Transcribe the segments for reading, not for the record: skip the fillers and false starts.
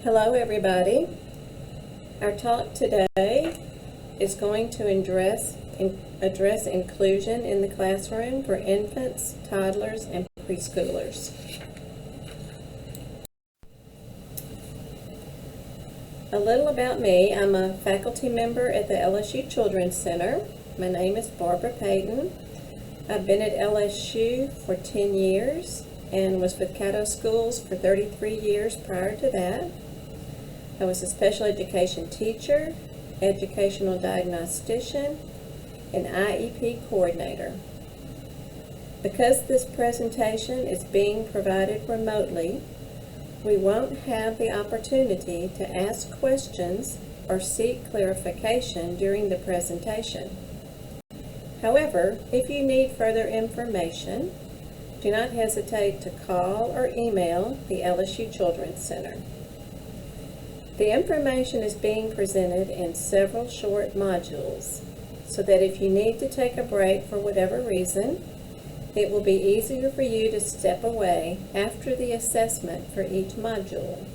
Hello everybody. Our talk today is going to address inclusion in the classroom for infants, toddlers, and preschoolers. A little about me. I'm a faculty member at the LSU Children's Center. My name is Barbara Payton. I've been at LSU for 10 years and was with Caddo Schools for 33 years prior to that. I was a special education teacher, educational diagnostician, and IEP coordinator. Because this presentation is being provided remotely, we won't have the opportunity to ask questions or seek clarification during the presentation. However, if you need further information, do not hesitate to call or email the LSU Children's Center. The information is being presented in several short modules, so that if you need to take a break for whatever reason, it will be easier for you to step away after the assessment for each module.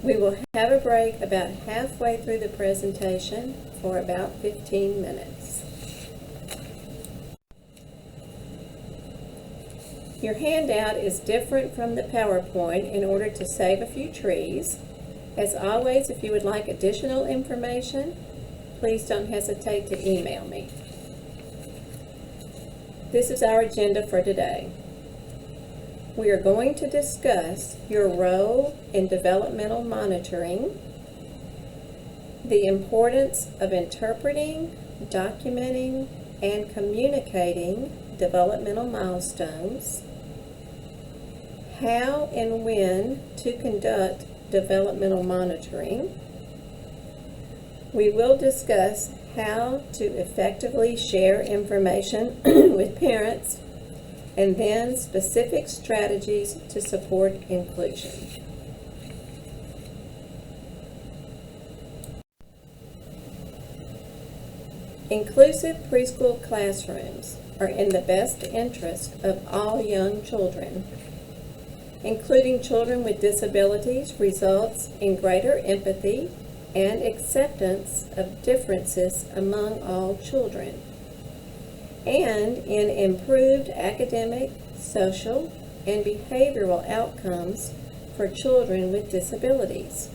We will have a break about halfway through the presentation for about 15 minutes. Your handout is different from the PowerPoint in order to save a few trees. As always, if you would like additional information, please don't hesitate to email me. This is our agenda for today. We are going to discuss your role in developmental monitoring, the importance of interpreting, documenting, and communicating developmental milestones, how and when to conduct developmental monitoring. We will discuss how to effectively share information with parents, and then specific strategies to support inclusion. Inclusive preschool classrooms are in the best interest of all young children. Including children with disabilities results in greater empathy and acceptance of differences among all children, and in improved academic, social, and behavioral outcomes for children with disabilities.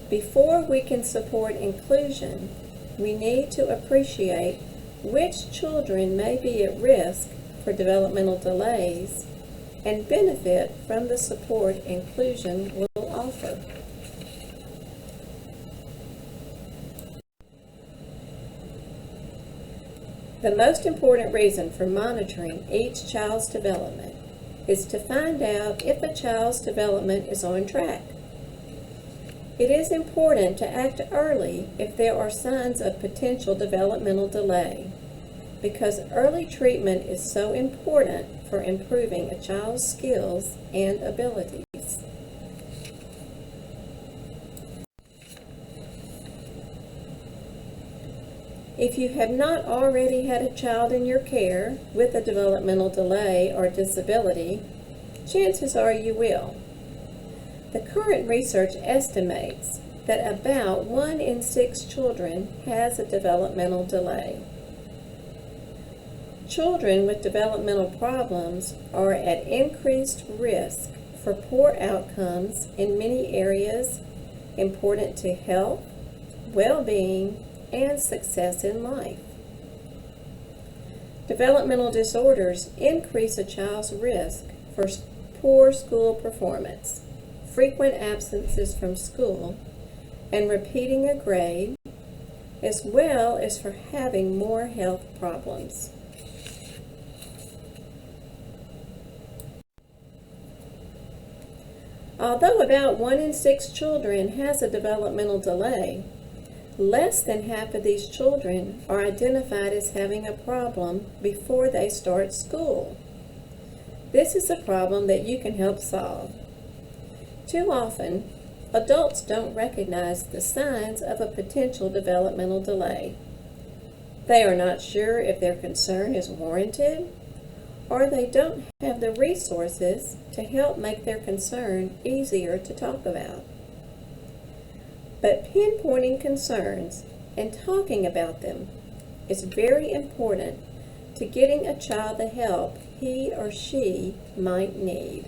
Before we can support inclusion, we need to appreciate which children may be at risk for developmental delays and benefit from the support inclusion will offer. The most important reason for monitoring each child's development is to find out if a child's development is on track. It is important to act early if there are signs of potential developmental delay, because early treatment is so important for improving a child's skills and abilities. If you have not already had a child in your care with a developmental delay or disability, chances are you will. The current research estimates that about 1 in 6 children has a developmental delay. Children with developmental problems are at increased risk for poor outcomes in many areas important to health, well-being, and success in life. Developmental disorders increase a child's risk for poor school performance, frequent absences from school, and repeating a grade, as well as for having more health problems. Although about 1 in 6 children has a developmental delay, less than half of these children are identified as having a problem before they start school. This is a problem that you can help solve. Too often, adults don't recognize the signs of a potential developmental delay. They are not sure if their concern is warranted, or they don't have the resources to help make their concern easier to talk about. But pinpointing concerns and talking about them is very important to getting a child the help he or she might need.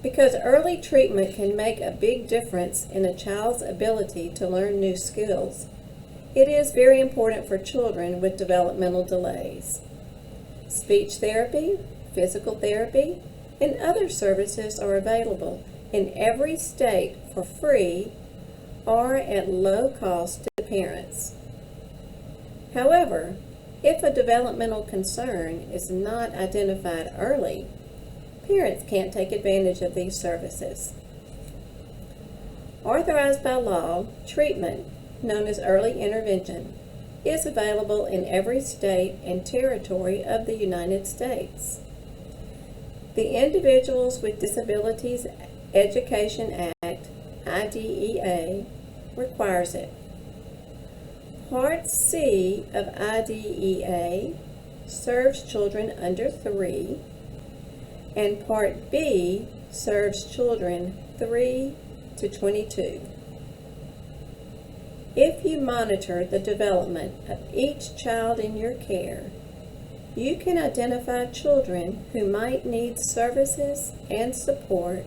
Because early treatment can make a big difference in a child's ability to learn new skills, it is very important for children with developmental delays. Speech therapy, physical therapy, and other services are available in every state for free or at low cost to parents. However, if a developmental concern is not identified early, parents can't take advantage of these services. Authorized by law, treatment, known as early intervention, is available in every state and territory of the United States. The Individuals with Disabilities Education Act, IDEA, requires it. Part C of IDEA serves children under 3, and Part B serves children 3 to 22. If you monitor the development of each child in your care, you can identify children who might need services and support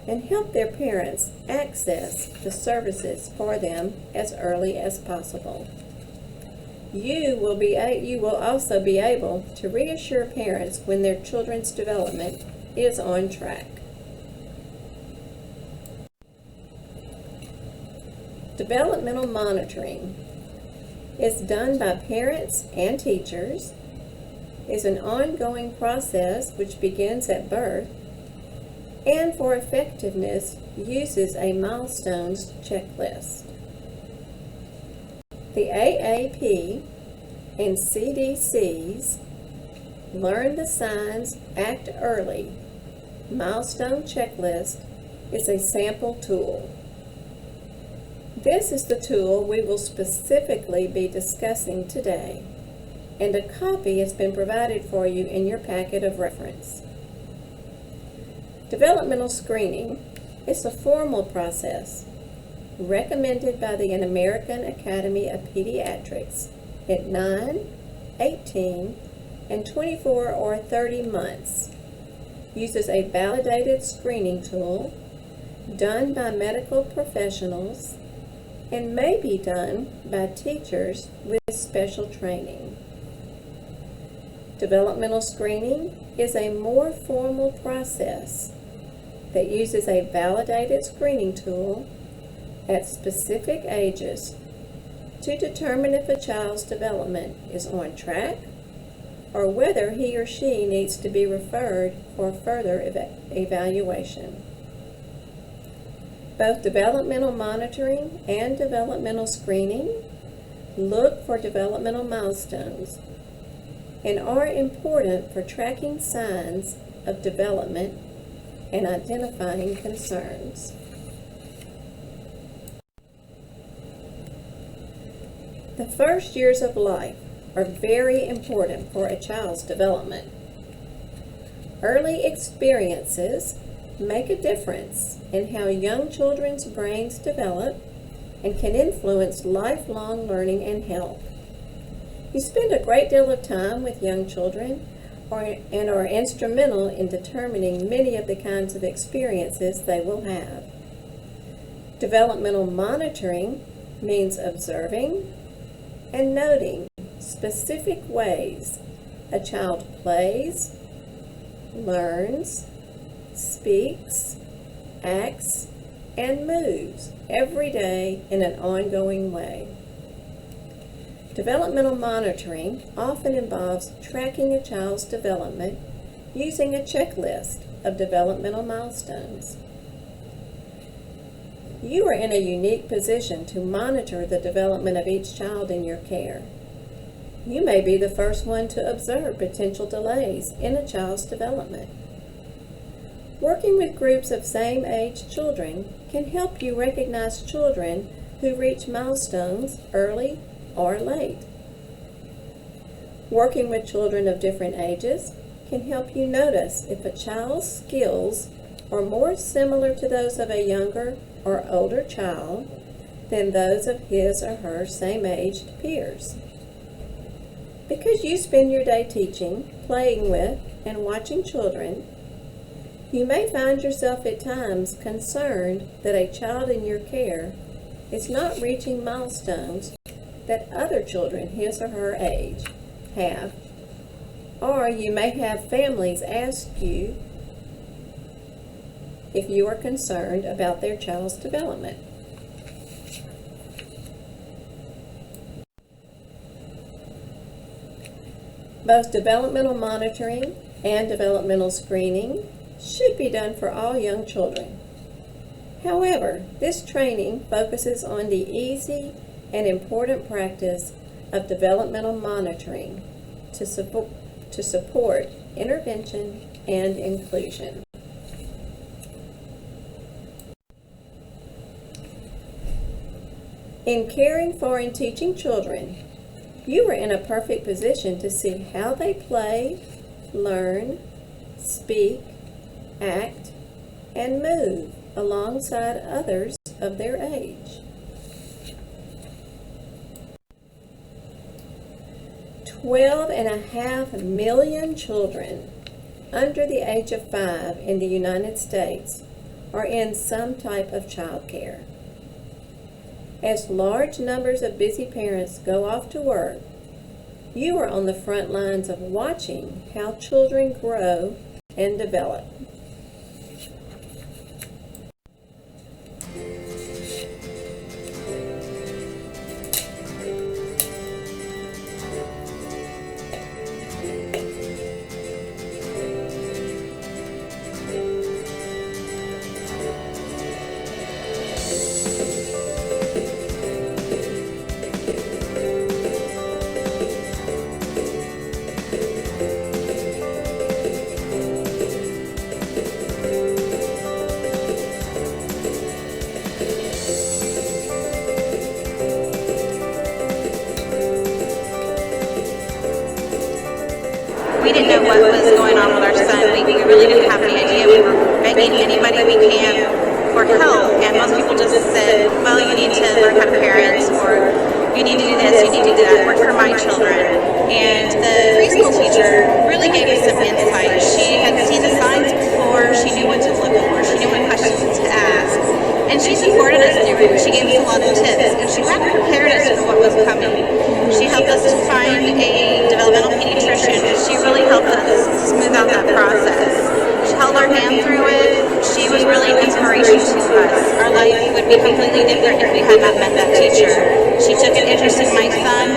and help their parents access the services for them as early as possible. You will also be able to reassure parents when their children's development is on track. Developmental monitoring is done by parents and teachers, is an ongoing process which begins at birth, and for effectiveness uses a milestones checklist. The AAP and CDC's Learn the Signs, Act Early milestone checklist is a sample tool. This is the tool we will specifically be discussing today, and a copy has been provided for you in your packet of reference. Developmental screening is a formal process recommended by the American Academy of Pediatrics at 9, 18, and 24 or 30 months. Uses a validated screening tool done by medical professionals and may be done by teachers with special training. Developmental screening is a more formal process that uses a validated screening tool at specific ages to determine if a child's development is on track or whether he or she needs to be referred for further evaluation. Both developmental monitoring and developmental screening look for developmental milestones and are important for tracking signs of development and identifying concerns. The first years of life are very important for a child's development. Early experiences make a difference in how young children's brains develop and can influence lifelong learning and health. You spend a great deal of time with young children and are instrumental in determining many of the kinds of experiences they will have. Developmental monitoring means observing and noting specific ways a child plays, learns, speaks, acts, and moves every day in an ongoing way. Developmental monitoring often involves tracking a child's development using a checklist of developmental milestones. You are in a unique position to monitor the development of each child in your care. You may be the first one to observe potential delays in a child's development. Working with groups of same-age children can help you recognize children who reach milestones early or late. Working with children of different ages can help you notice if a child's skills are more similar to those of a younger or older child than those of his or her same-aged peers. Because you spend your day teaching, playing with, and watching children, you may find yourself at times concerned that a child in your care is not reaching milestones that other children his or her age have. Or you may have families ask you if you are concerned about their child's development. Both developmental monitoring and developmental screening should be done for all young children. However, this training focuses on the easy and important practice of developmental monitoring to support intervention and inclusion. In caring for and teaching children, you are in a perfect position to see how they play, learn, speak, act, and move alongside others of their age. 12.5 million children under the age of 5 in the United States are in some type of child care. As large numbers of busy parents go off to work, you are on the front lines of watching how children grow and develop. We didn't know what was going on with our son. We really didn't have any idea. We were begging anybody we can for help, and most people just said, well, you need to learn how to parent, or you need to do this, you need to do that, work for my children. And the preschool teacher really gave us some insight. She had seen the signs before, she knew what to look for, she knew what questions to ask, and she supported us through it. She gave us a lot of tips, and she kind of prepared us for what was coming. She helped us to find a developmental pediatrician. She really helped us smooth out that process. She held our hand through it. She was really an inspiration to us. Our life would be completely different if we had not met that teacher. She took an interest in my son.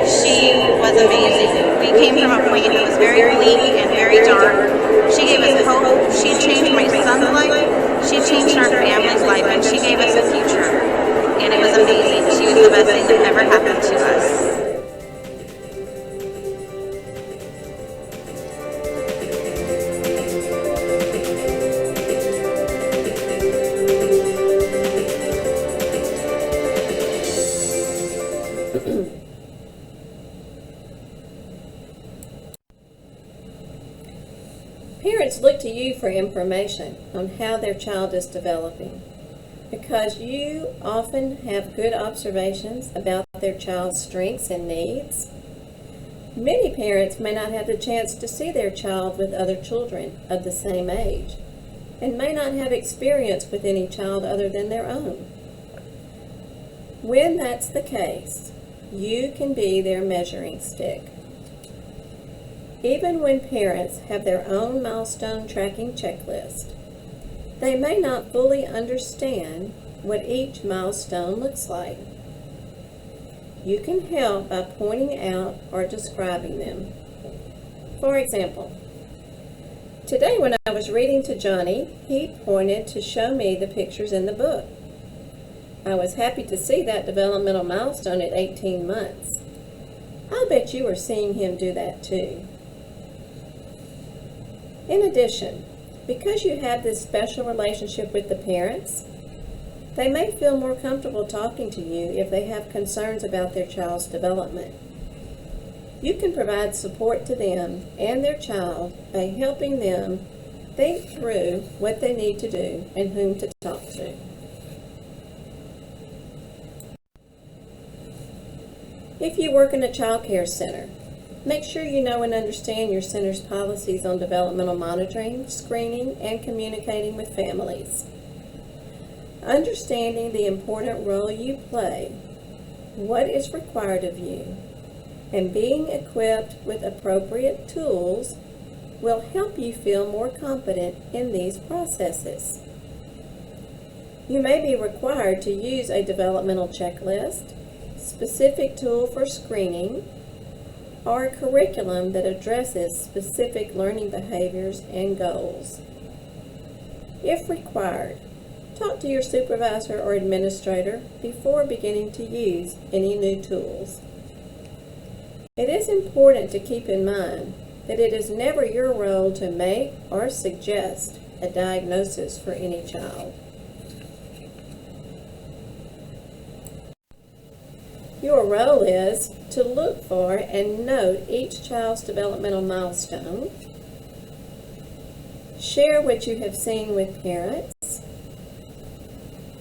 She was amazing. We came from a point that was very bleak and very dark. She gave us hope. She changed my son's life. She changed our family's life, and she gave us a future. And it was amazing. She was the best thing that ever happened to us. Parents look to you for information on how their child is developing because you often have good observations about their child's strengths and needs. Many parents may not have the chance to see their child with other children of the same age and may not have experience with any child other than their own. When that's the case, you can be their measuring stick. Even when parents have their own milestone tracking checklist, they may not fully understand what each milestone looks like. You can help by pointing out or describing them. For example, today when I was reading to Johnny, he pointed to show me the pictures in the book. I was happy to see that developmental milestone at 18 months. I bet you are seeing him do that too. In addition, because you have this special relationship with the parents, They may feel more comfortable talking to you if they have concerns about their child's development. You can provide support to them and their child by helping them think through what they need to do and whom to talk to. If you work in a child care center, make sure you know and understand your center's policies on developmental monitoring, screening, and communicating with families. Understanding the important role you play, what is required of you, and being equipped with appropriate tools will help you feel more confident in these processes. You may be required to use a developmental checklist, specific tool for screening, or a curriculum that addresses specific learning behaviors and goals. If required, talk to your supervisor or administrator before beginning to use any new tools. It is important to keep in mind that it is never your role to make or suggest a diagnosis for any child. Your role is to look for and note each child's developmental milestone, share what you have seen with parents,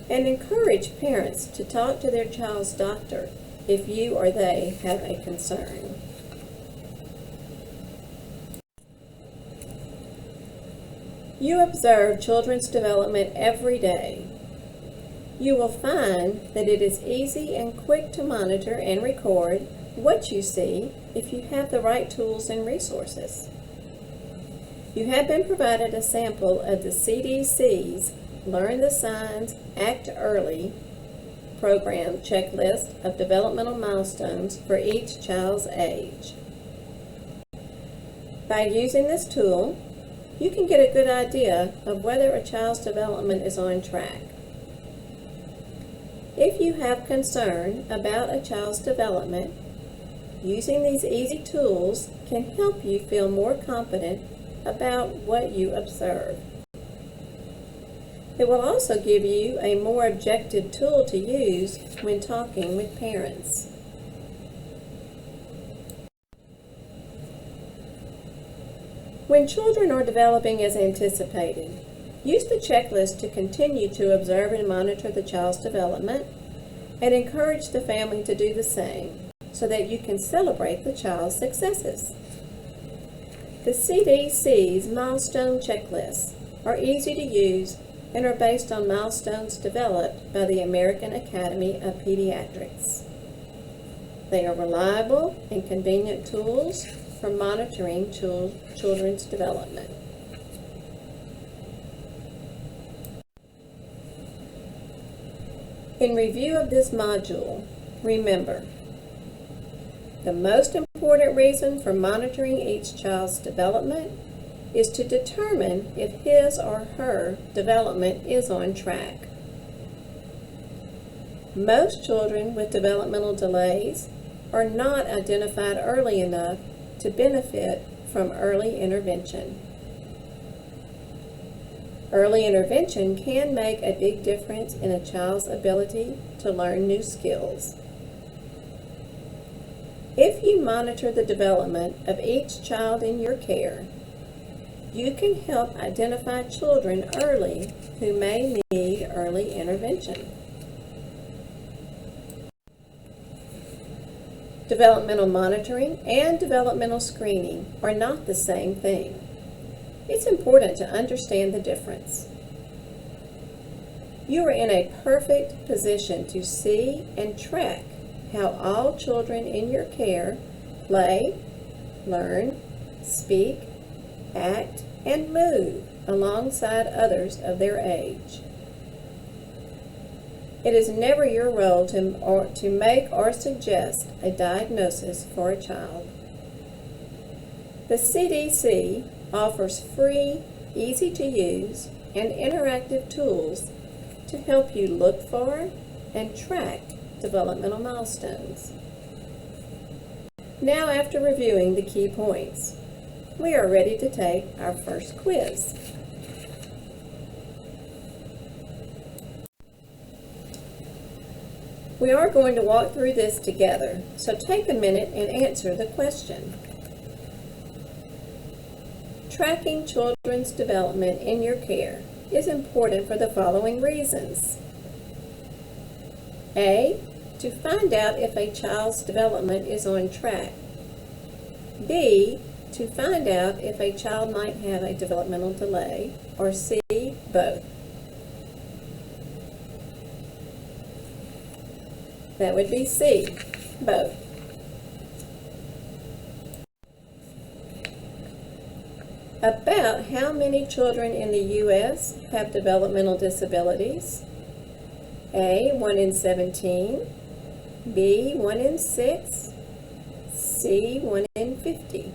and encourage parents to talk to their child's doctor if you or they have a concern. You observe children's development every day. You will find that it is easy and quick to monitor and record what you see if you have the right tools and resources. You have been provided a sample of the CDC's Learn the Signs, Act Early program checklist of developmental milestones for each child's age. By using this tool, you can get a good idea of whether a child's development is on track. If you have concern about a child's development, using these easy tools can help you feel more confident about what you observe. It will also give you a more objective tool to use when talking with parents. When children are developing as anticipated, use the checklist to continue to observe and monitor the child's development and encourage the family to do the same so that you can celebrate the child's successes. The CDC's milestone checklists are easy to use and are based on milestones developed by the American Academy of Pediatrics. They are reliable and convenient tools for monitoring children's development. In review of this module, remember, the most important reason for monitoring each child's development is to determine if his or her development is on track. Most children with developmental delays are not identified early enough to benefit from early intervention. Early intervention can make a big difference in a child's ability to learn new skills. If you monitor the development of each child in your care, you can help identify children early who may need early intervention. Developmental monitoring and developmental screening are not the same thing. It's important to understand the difference. You are in a perfect position to see and track how all children in your care play, learn, speak, act, and move alongside others of their age. It is never your role to make or suggest a diagnosis for a child. The CDC offers free, easy-to-use, and interactive tools to help you look for and track developmental milestones. Now, after reviewing the key points, we are ready to take our first quiz. We are going to walk through this together, so take a minute and answer the question. Tracking children's development in your care is important for the following reasons. A, to find out if a child's development is on track. B, to find out if a child might have a developmental delay. Or C, both. That would be C, both. About how many children in the U.S. have developmental disabilities? A, 1 in 17, B, 1 in 6, C, 1 in 50.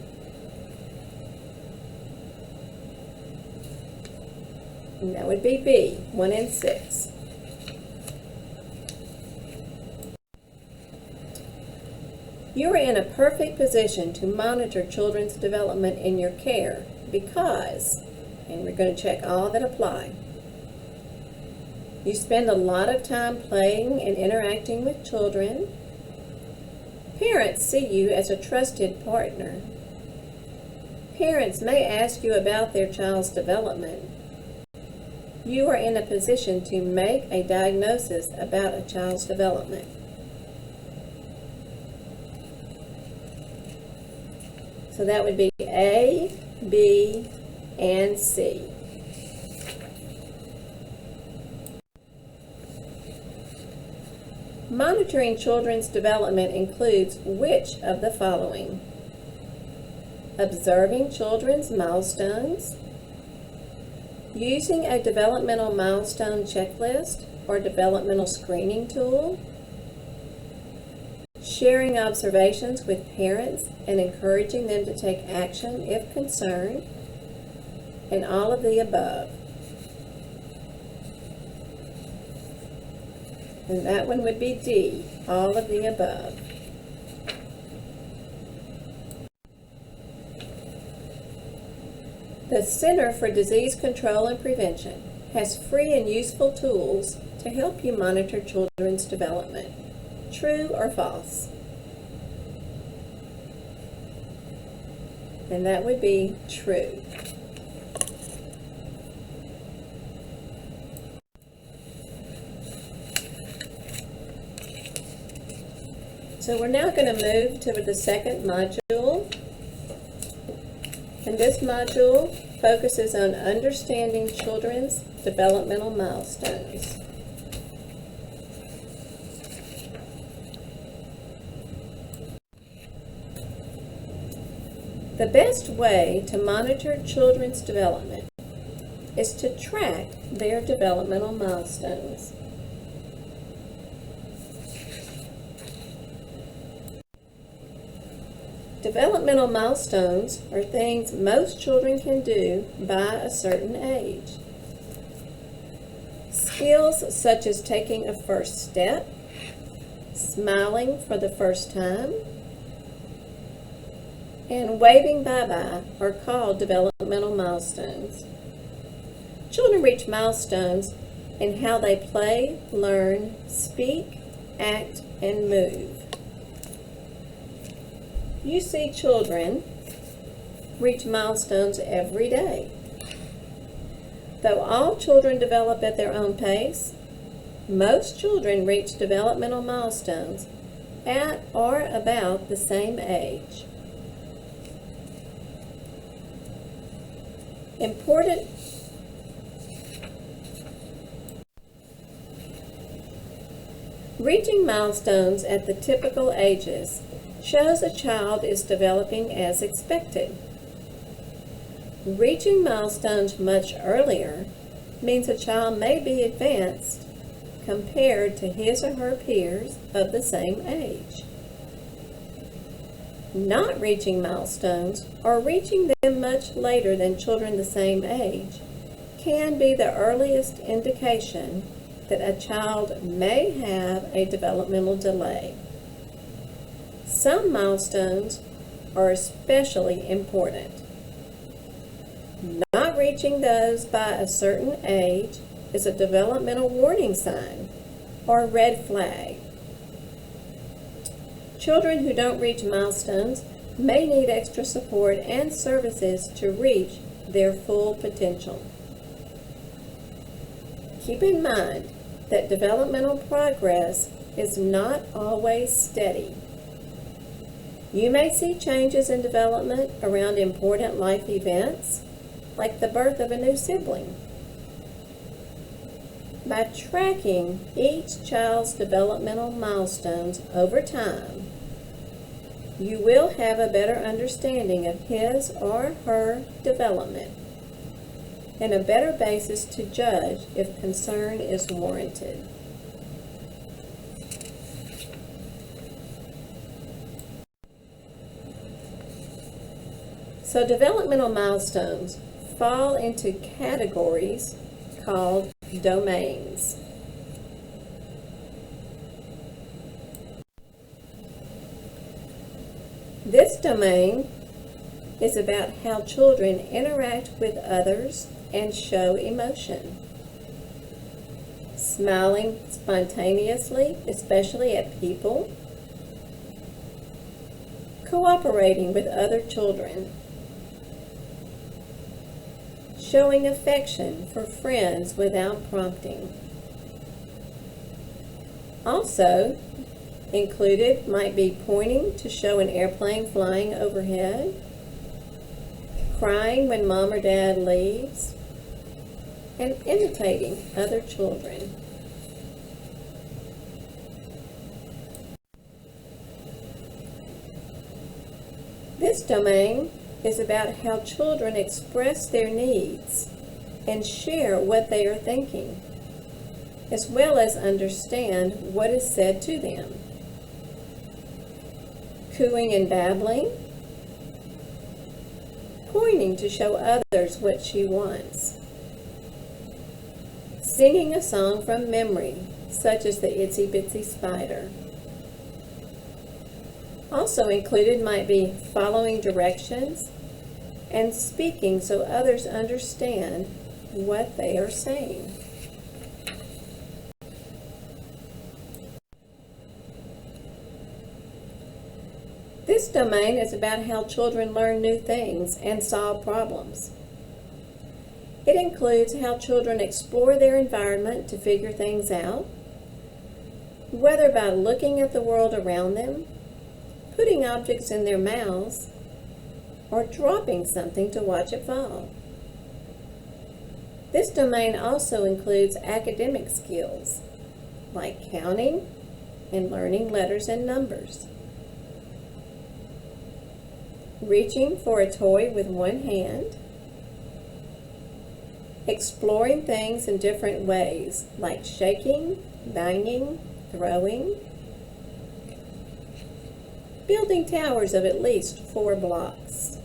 And that would be B, 1 in 6. You are in a perfect position to monitor children's development in your care because, and we're going to check all that apply, you spend a lot of time playing and interacting with children. Parents see you as a trusted partner. Parents may ask you about their child's development. You are in a position to make a diagnosis about a child's development. So that would be A, B, and C. Monitoring children's development includes which of the following? Observing children's milestones, using a developmental milestone checklist or developmental screening tool, sharing observations with parents and encouraging them to take action if concerned, and all of the above. And that one would be D, all of the above. The Center for Disease Control and Prevention has free and useful tools to help you monitor children's development. True or false? And that would be true. So we're now going to move to the second module. And this module focuses on understanding children's developmental milestones. The best way to monitor children's development is to track their developmental milestones. Developmental milestones are things most children can do by a certain age. Skills such as taking a first step, smiling for the first time, and waving bye-bye are called developmental milestones. Children reach milestones in how they play, learn, speak, act, and move. You see children reach milestones every day. Though all children develop at their own pace, most children reach developmental milestones at or about the same age. Reaching milestones at the typical ages shows a child is developing as expected. Reaching milestones much earlier means a child may be advanced compared to his or her peers of the same age. Not reaching milestones or reaching them much later than children the same age can be the earliest indication that a child may have a developmental delay. Some milestones are especially important. Not reaching those by a certain age is a developmental warning sign or red flag Children who don't reach milestones may need extra support and services to reach their full potential. Keep in mind that developmental progress is not always steady. You may see changes in development around important life events, like the birth of a new sibling. By tracking each child's developmental milestones over time, you will have a better understanding of his or her development and a better basis to judge if concern is warranted. So developmental milestones fall into categories called domains. This domain is about how children interact with others and show emotion. Smiling spontaneously, especially at people. Cooperating with other children. Showing affection for friends without prompting. Also included might be pointing to show an airplane flying overhead, crying when mom or dad leaves, and imitating other children. This domain is about how children express their needs and share what they are thinking, as well as understand what is said to them. Cooing and babbling, pointing to show others what she wants, singing a song from memory, such as the Itsy Bitsy Spider. Also included might be following directions and speaking so others understand what they are saying. This domain is about how children learn new things and solve problems. It includes how children explore their environment to figure things out, whether by looking at the world around them, putting objects in their mouths, or dropping something to watch it fall. This domain also includes academic skills, like counting and learning letters and numbers. Reaching for a toy with one hand, exploring things in different ways, like shaking, banging, throwing, building towers of at least 4 blocks.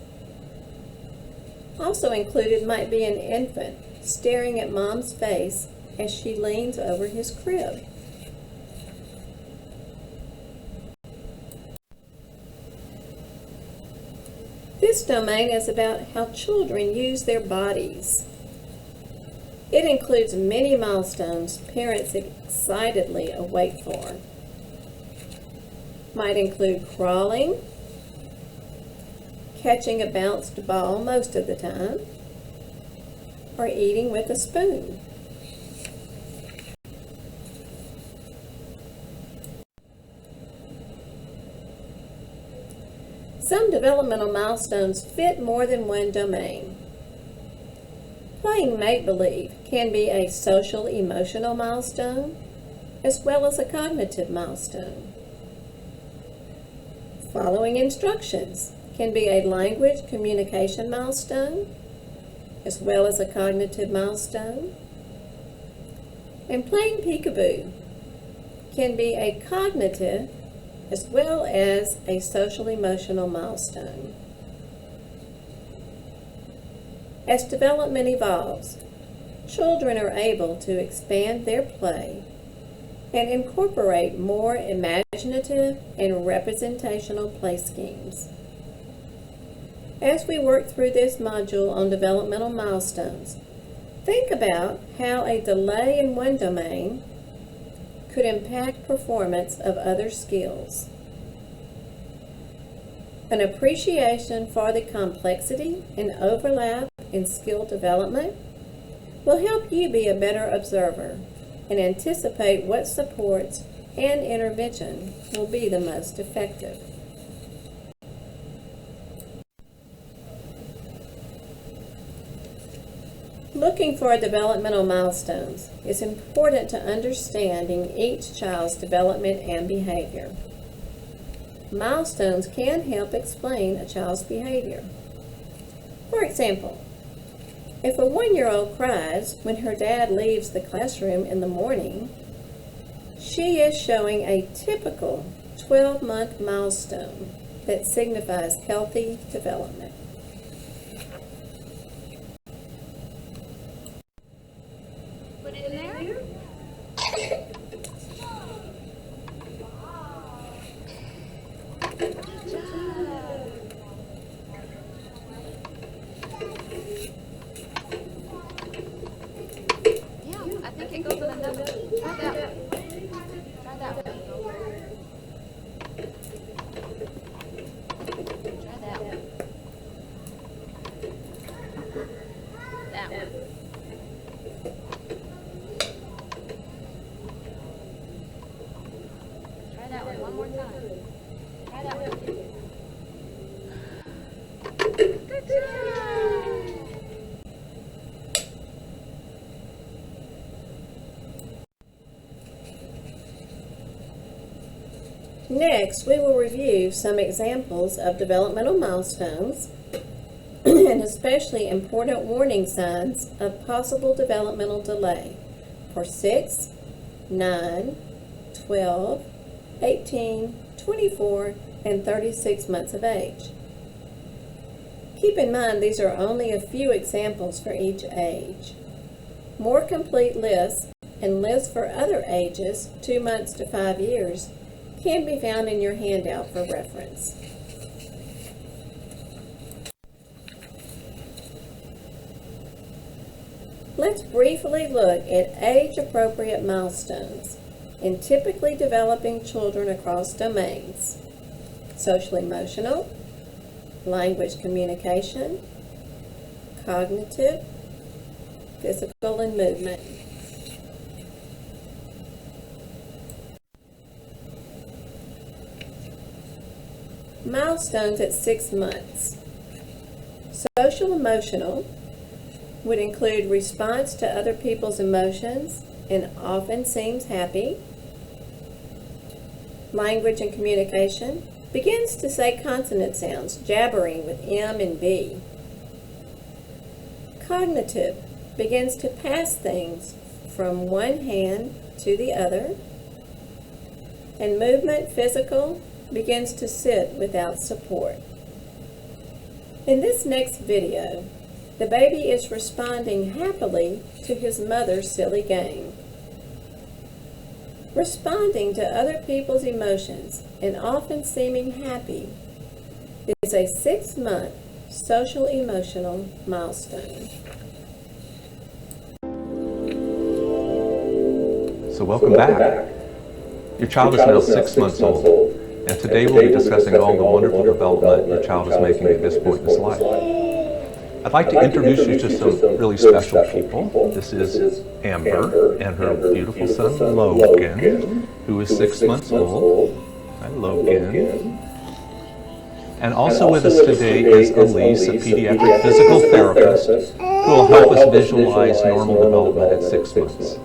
Also included might be an infant staring at mom's face as she leans over his crib. This domain is about how children use their bodies. It includes many milestones parents excitedly await for. Might include crawling, catching a bounced ball most of the time, or eating with a spoon. Some developmental milestones fit more than one domain. Playing make-believe can be a social emotional milestone as well as a cognitive milestone. Following instructions can be a language communication milestone as well as a cognitive milestone. And playing peekaboo can be a cognitive as well as a social emotional milestone. As development evolves, children are able to expand their play and incorporate more imaginative and representational play schemes. As we work through this module on developmental milestones, think about how a delay in one domain could impact performance of other skills. An appreciation for the complexity and overlap in skill development will help you be a better observer and anticipate what supports and intervention will be the most effective. Looking for developmental milestones is important to understanding each child's development and behavior. Milestones can help explain a child's behavior. For example, if a 1-year-old cries when her dad leaves the classroom in the morning, she is showing a typical 12-month milestone that signifies healthy development. Put it in there. Good job. Yeah, I think it goes in another. Try that one. Try that one. Try that one. That one. Try that one more time. Try that one. Good job. Next, we will review some examples of developmental milestones and especially important warning signs of possible developmental delay for 6, 9, 12, 18, 24, and 36 months of age. Keep in mind these are only a few examples for each age. More complete lists and lists for other ages, 2 months to 5 years, can be found in your handout for reference. Let's briefly look at age-appropriate milestones in typically developing children across domains: social-emotional, language communication, cognitive, physical, and movement. Milestones at 6 months. Social-emotional would include response to other people's emotions and often seems happy. Language and communication begins to say consonant sounds, jabbering with M and B. Cognitive begins to pass things from one hand to the other. And movement, physical, begins to sit without support. In this next video, the baby is responding happily to his mother's silly game. Responding to other people's emotions and often seeming happy is a 6-month social-emotional milestone. So welcome back. Your child is now 6 months old, and today we'll be discussing all the wonderful development your child is making at this point in his life. I'd like to introduce you to some really special people. This is Amber and her beautiful son Logan, who is 6 months old. Hi, Logan. And also with us today is Elise, a pediatric physical therapist, who will help us visualize normal development at 6 months.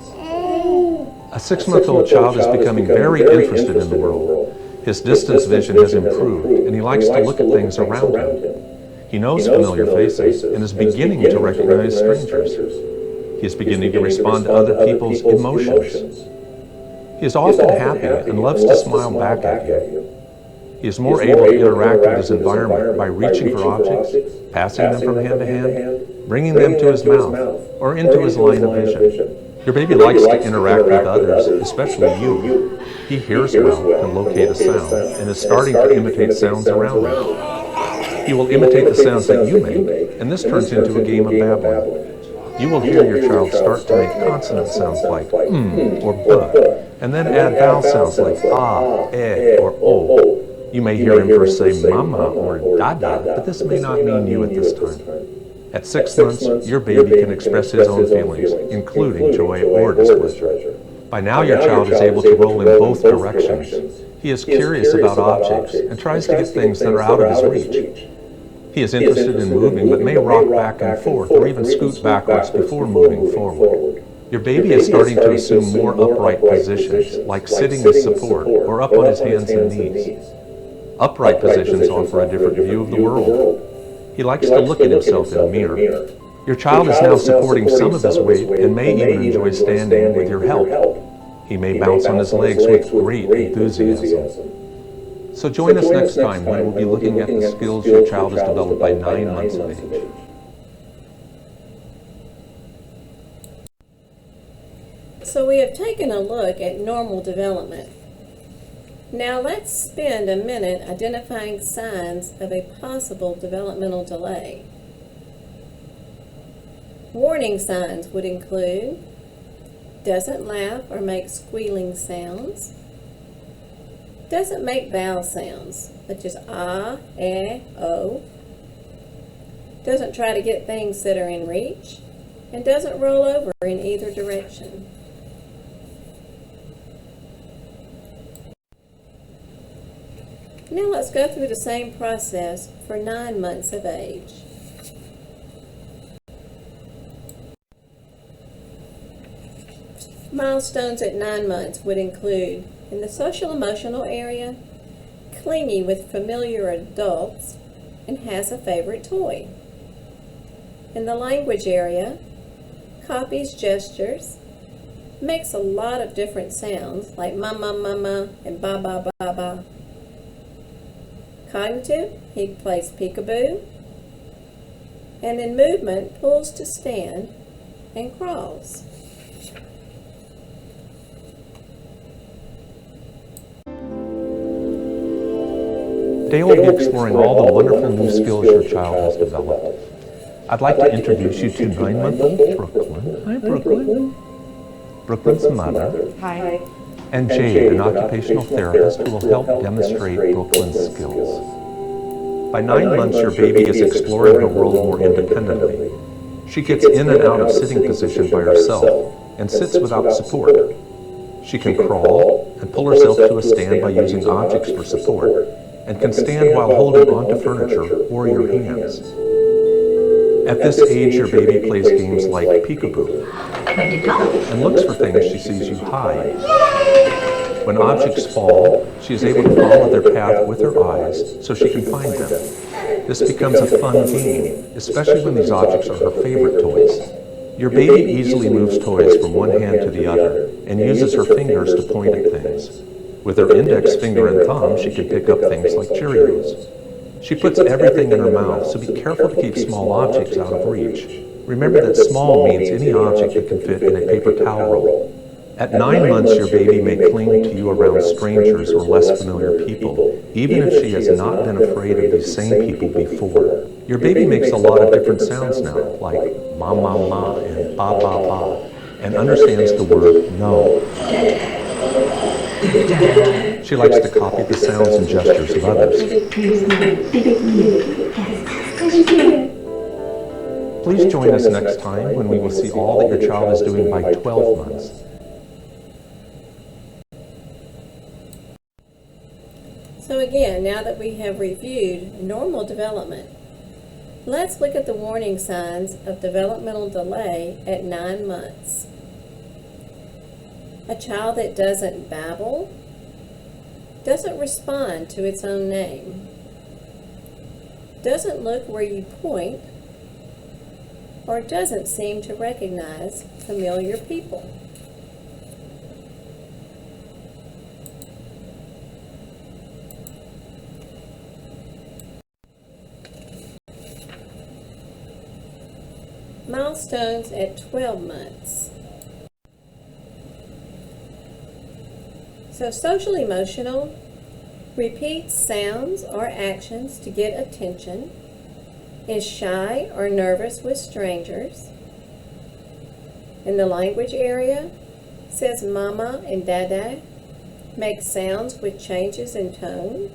A 6-month-old child is becoming very interested in the world. His distance vision has improved, and he likes to look at things around him. He knows familiar faces and is beginning to recognize strangers. He is beginning to respond to other people's emotions. He is often happy and loves to smile back at you. He is more able to interact with his environment by reaching for objects, passing them from hand to hand, bringing them to his mouth, or into his line of vision. Your baby likes to interact with others, especially you. He hears well, can locate a sound, and is starting to imitate sounds around him. He will imitate the sounds that you make, and this turns into a game of babbling. You will hear your child start to make consonant sounds like or buh, and then add vowel sounds like ah, eh, or oh. You may hear him first say mama or dada, but this may not mean you at this time. At 6 months, your baby can express his own feelings, including joy or displeasure. By now, your child is able to roll in both directions. He is curious about objects and tries to get things that are out of his reach. He is interested in moving, but may rock back and forth or even scoot backwards before moving forward. Your baby is starting to assume more upright positions, like sitting with support or up on his hands and knees. Upright positions offer a different view of the world. He likes to look at himself in a mirror. Your child is now supporting some of his weight and may even enjoy standing with your help. He may bounce on his legs with great enthusiasm. So join us next time when we'll be looking at the skills your child has developed by 9 months of age. So we have taken a look at normal development. Now let's spend a minute identifying signs of a possible developmental delay. Warning signs would include doesn't laugh or make squealing sounds, doesn't make vowel sounds such as ah, eh, oh, doesn't try to get things that are in reach, and doesn't roll over in either direction. Now let's go through the same process for 9 months of age. Milestones at 9 months would include, in the social emotional area, clingy with familiar adults and has a favorite toy. In the language area, copies gestures, makes a lot of different sounds like mama, mama, and ba, ba, ba, ba. Cognitive, he plays peekaboo. And in movement, pulls to stand and crawls. Today we'll be exploring all the wonderful new skills your child has developed. I'd like to introduce you to 9-month-old Brooklyn. Hi, Brooklyn. Brooklyn's mother. Hi. And Jade, an occupational therapist who will help demonstrate Brooklyn's skills. By 9 months, your baby is exploring her world more independently. She gets in and out of sitting position by herself and sits without support. She can crawl and pull herself to a stand by using objects for support, and can stand while holding onto furniture or your hands. At this age, your baby plays games like peekaboo and looks for things she sees you hide. When objects fall, she is able to follow their path with her eyes so she can find them. This becomes a fun game, especially when these objects are her favorite toys. Your baby easily moves toys from one hand to the other and uses her fingers to point at things. With her index finger and thumb, she can pick up things like Cheerios. She puts everything in her mouth, so be careful to keep small objects out of reach. Remember that small means any object that can fit in a paper towel roll. At 9 months, your baby may cling to you around strangers or less familiar people, even if she has not been afraid of these same people before. Your baby makes a lot of different sounds now, like ma ma ma and ba ba ba, and understands the word no. She likes to copy the sounds and gestures of others. Please join us next time when we will see all that your child is doing by 12 months. So again, now that we have reviewed normal development, let's look at the warning signs of developmental delay at 9 months. A child that doesn't babble, doesn't respond to its own name, doesn't look where you point, or doesn't seem to recognize familiar people. Milestones at 12 months. So social emotional repeats sounds or actions to get attention, is shy or nervous with strangers. In the language area, says mama and dada, makes sounds with changes in tone,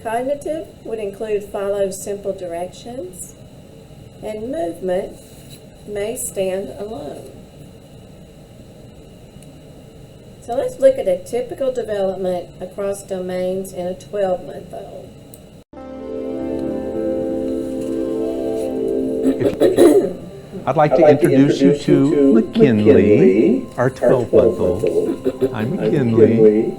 Cognitive would include follow simple directions, and movement may stand alone. So let's look at a typical development across domains in a 12-month-old. I'd like to introduce you to McKinley, our 12-month-old. I'm McKinley,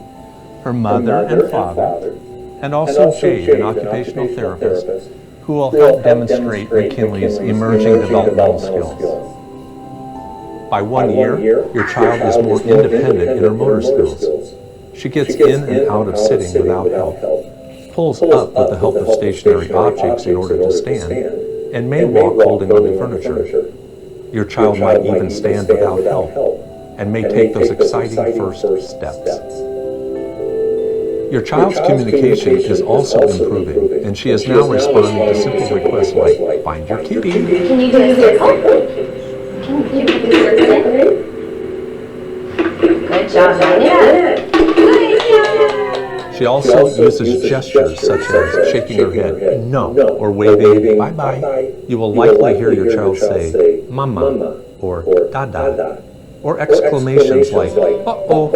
her mother and father, and also Jade, an occupational therapist, who will help demonstrate McKinley's emerging developmental skills. By 1 year, your child is more independent in her motor skills. She gets in and out of sitting without help, pulls up with the help of stationary objects in order to stand, and may walk holding onto furniture. Your child might even stand without help, and may take those exciting first steps. Your child's communication is also improving, and she is now responding to simple requests like, "Find your kitty." Can you do a circle? Can you do a circle? Good job, Maria. She also uses gestures such as shaking her head no or waving bye-bye. You will likely hear your child say mama or dada, or exclamations like uh-oh.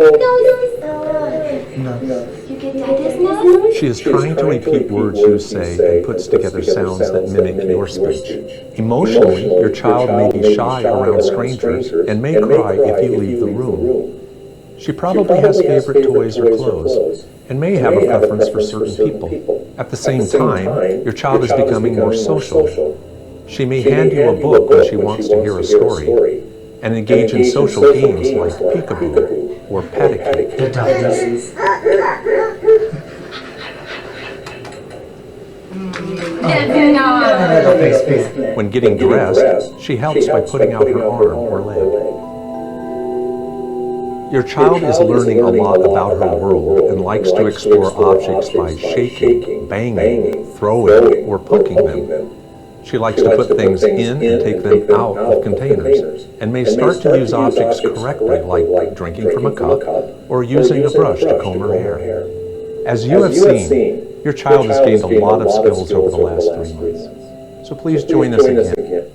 You get Dada's nose? She is trying to repeat words you say and puts together sounds that mimic your speech. Emotionally, your child may be shy around strangers and may cry if you leave the room. She probably has favorite toys or clothes, and may have a preference for certain people. At the same time, your child is becoming more social. She may hand you a book when she wants to hear a story, and engage in social games like peekaboo or patty-cake. When getting dressed, she helps by putting out her arm or leg. Your child is learning a lot about her world and likes to explore objects by shaking, banging, throwing, or poking them. She likes to put things in and take them out of containers, and may start to use objects correctly, like drinking from a cup or using a brush to comb her hair. As you have seen, your child has gained a lot of skills over the last 3 months. So please join us again.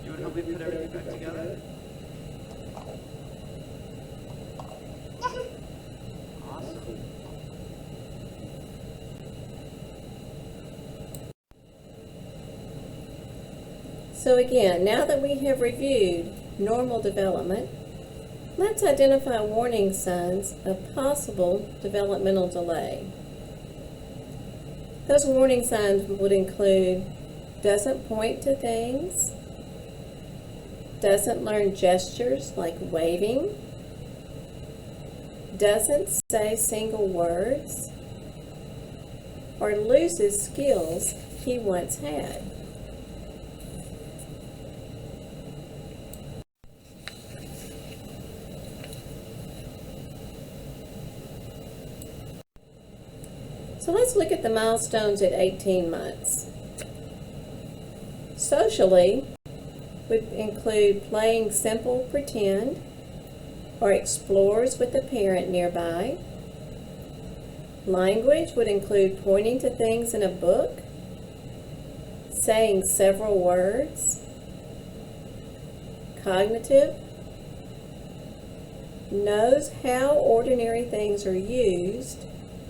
You would help me put everything back together? Awesome. So again, now that we have reviewed normal development, let's identify warning signs of possible developmental delay. Those warning signs would include doesn't point to things, doesn't learn gestures like waving, doesn't say single words, or loses skills he once had. So let's look at the milestones at 18 months. Socially would include playing simple pretend or explores with a parent nearby. Language would include pointing to things in a book, saying several words. Cognitive knows how ordinary things are used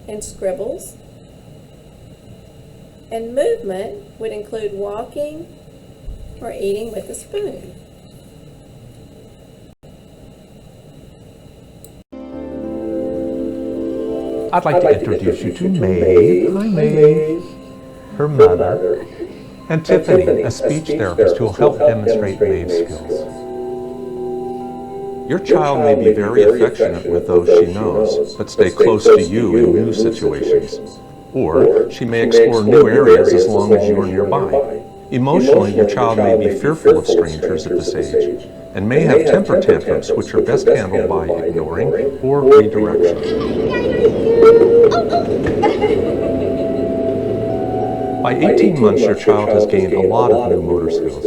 and scribbles. And movement would include walking or eating with a spoon. I'd like to introduce you to Maeve. Hi, Maeve. Her mother. And Tiffany, a speech therapist who will help demonstrate Maeve's skills. Your child may be very affectionate with those she knows, but stay close to you in new situations. Or she may explore new areas as long as you are nearby. Emotionally, your child may be fearful of strangers at this age, and may have temper tantrums, which are best handled by ignoring or redirection. By 18 months, your child has gained a lot of new motor skills.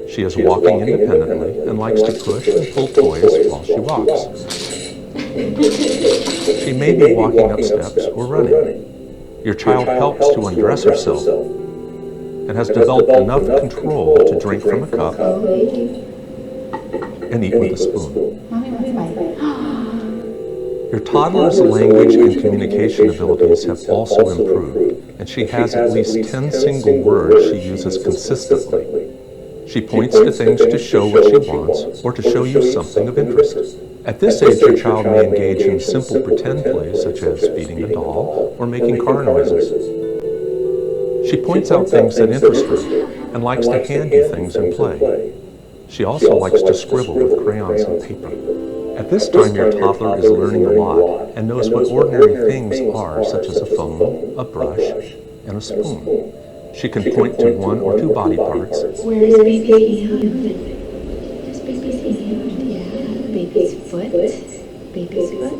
She is walking independently and likes to push and pull toys while she walks. She may be walking up steps or running. Your child helps to undress herself and has developed enough control to drink from a cup and eat with a spoon. Your toddler's language and communication abilities have also improved, and she has at least 10 single words she uses consistently. She points to things to show what she wants or to show you something of interest. At this age, your child may engage in simple pretend plays such as feeding a doll or making car noises. She points out things that interest her and likes to hand you things and play. She also likes to scribble with crayons and paper. At this time, your toddler is learning a lot and knows what ordinary things are, such as a phone, a brush, and a spoon. She can point to one or two body parts. Where is baby's hand? Does baby's hand? Yeah. Baby's foot. Baby's foot.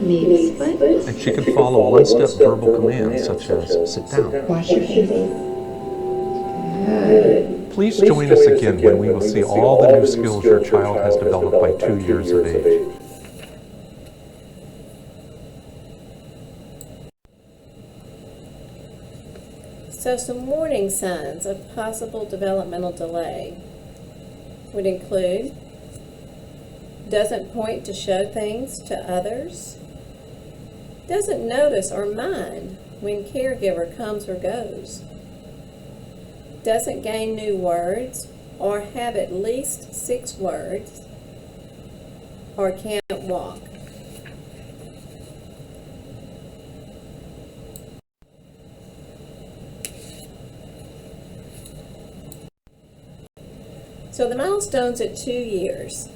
Baby's foot. And she can follow one-step verbal commands such as sit down. Wash your face. Good. Please join us again when we will see all the new skills your child has developed by 2 years of age. So some warning signs of possible developmental delay would include doesn't point to show things to others, doesn't notice or mind when caregiver comes or goes, doesn't gain new words or have at least 6 words, or can't walk. So the milestones at 2 years.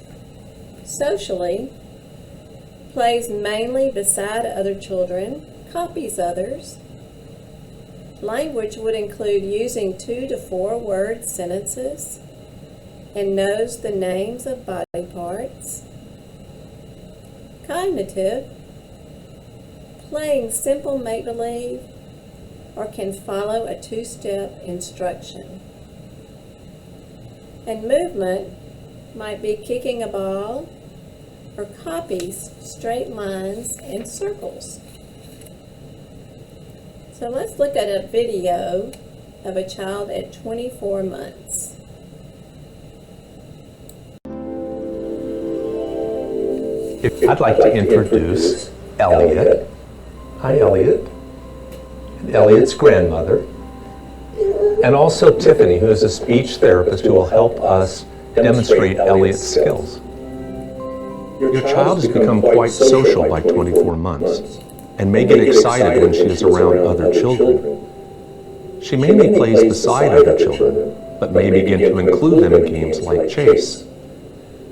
Socially, plays mainly beside other children, copies others. Language would include using 2 to 4 word sentences and knows the names of body parts. Cognitive, playing simple make-believe or can follow a 2-step instruction. And movement might be kicking a ball or copies straight lines and circles. So let's look at a video of a child at 24 months. I'd like to introduce Elliot. Hi, Elliot. And Elliot's grandmother. And also Tiffany, who is a speech therapist who will help us demonstrate Elliot's skills. Your child has become quite social by 24 months and may get excited when she is around other children. She mainly plays beside other children, but may begin to include them in games like chase.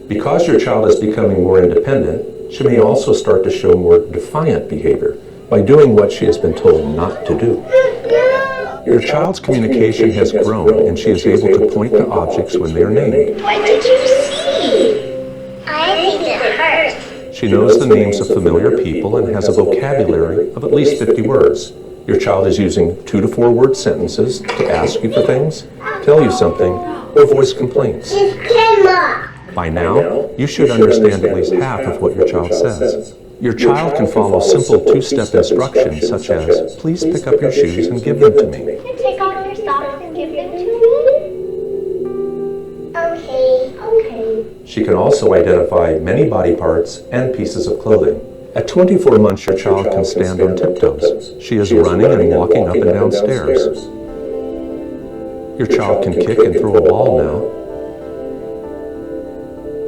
Because your child is becoming more independent, she may also start to show more defiant behavior by doing what she has been told not to do. Your child's communication has grown and she is able to point to objects when they are named. What did you see? I think it hurts. She knows the names of familiar people and has a vocabulary of at least 50 words. Your child is using 2 to 4 word sentences to ask you for things, tell you something, or voice complaints. It's Grandma. By now, you should understand at least half of what your child says. Your child can follow simple 2-step instructions such as, please pick up your shoes and give them to me. You take off your socks and give them to me? Okay. She can also identify many body parts and pieces of clothing. At 24 months, your child can stand on tiptoes. She is running and walking up and down stairs. Your child can kick and throw a ball now.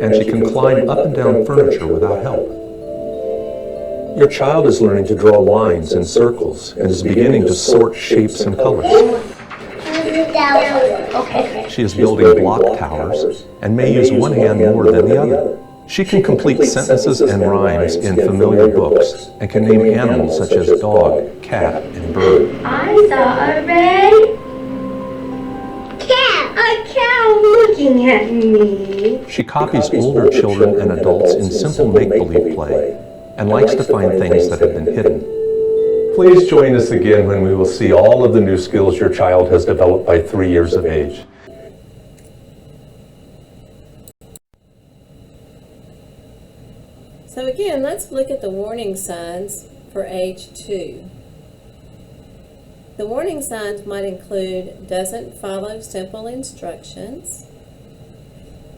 And she can climb up and down furniture without help. Your child is learning to draw lines and circles and is beginning to sort shapes and colors. Okay. She is building block towers and may use one hand more than the other. She can complete sentences and rhymes in familiar books and can name animals such as dog, cat, and bird. I saw a red cat. A cow looking at me. She copies older children and adults in simple make-believe play and likes to find things that have been hidden. Please join us again when we will see all of the new skills your child has developed by 3 years of age. So again, let's look at the warning signs for age 2. The warning signs might include doesn't follow simple instructions,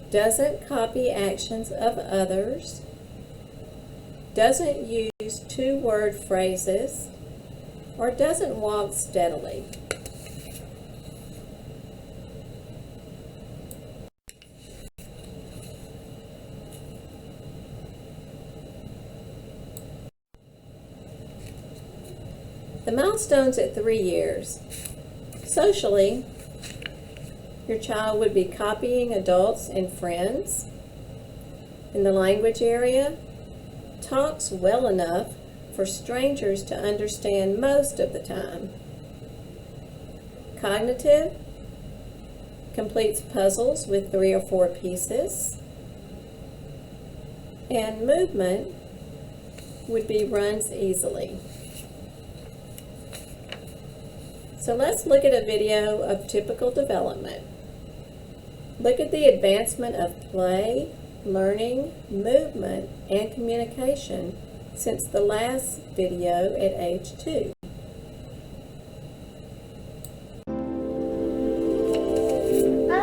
doesn't copy actions of others, doesn't use 2-word phrases, or doesn't walk steadily. The milestones at 3 years. Socially, your child would be copying adults and friends. In the language area, talks well enough for strangers to understand most of the time. Cognitive, completes puzzles with 3 or 4 pieces. And movement would be runs easily. So let's look at a video of typical development. Look at the advancement of play, learning, movement, and communication since the last video at age 2.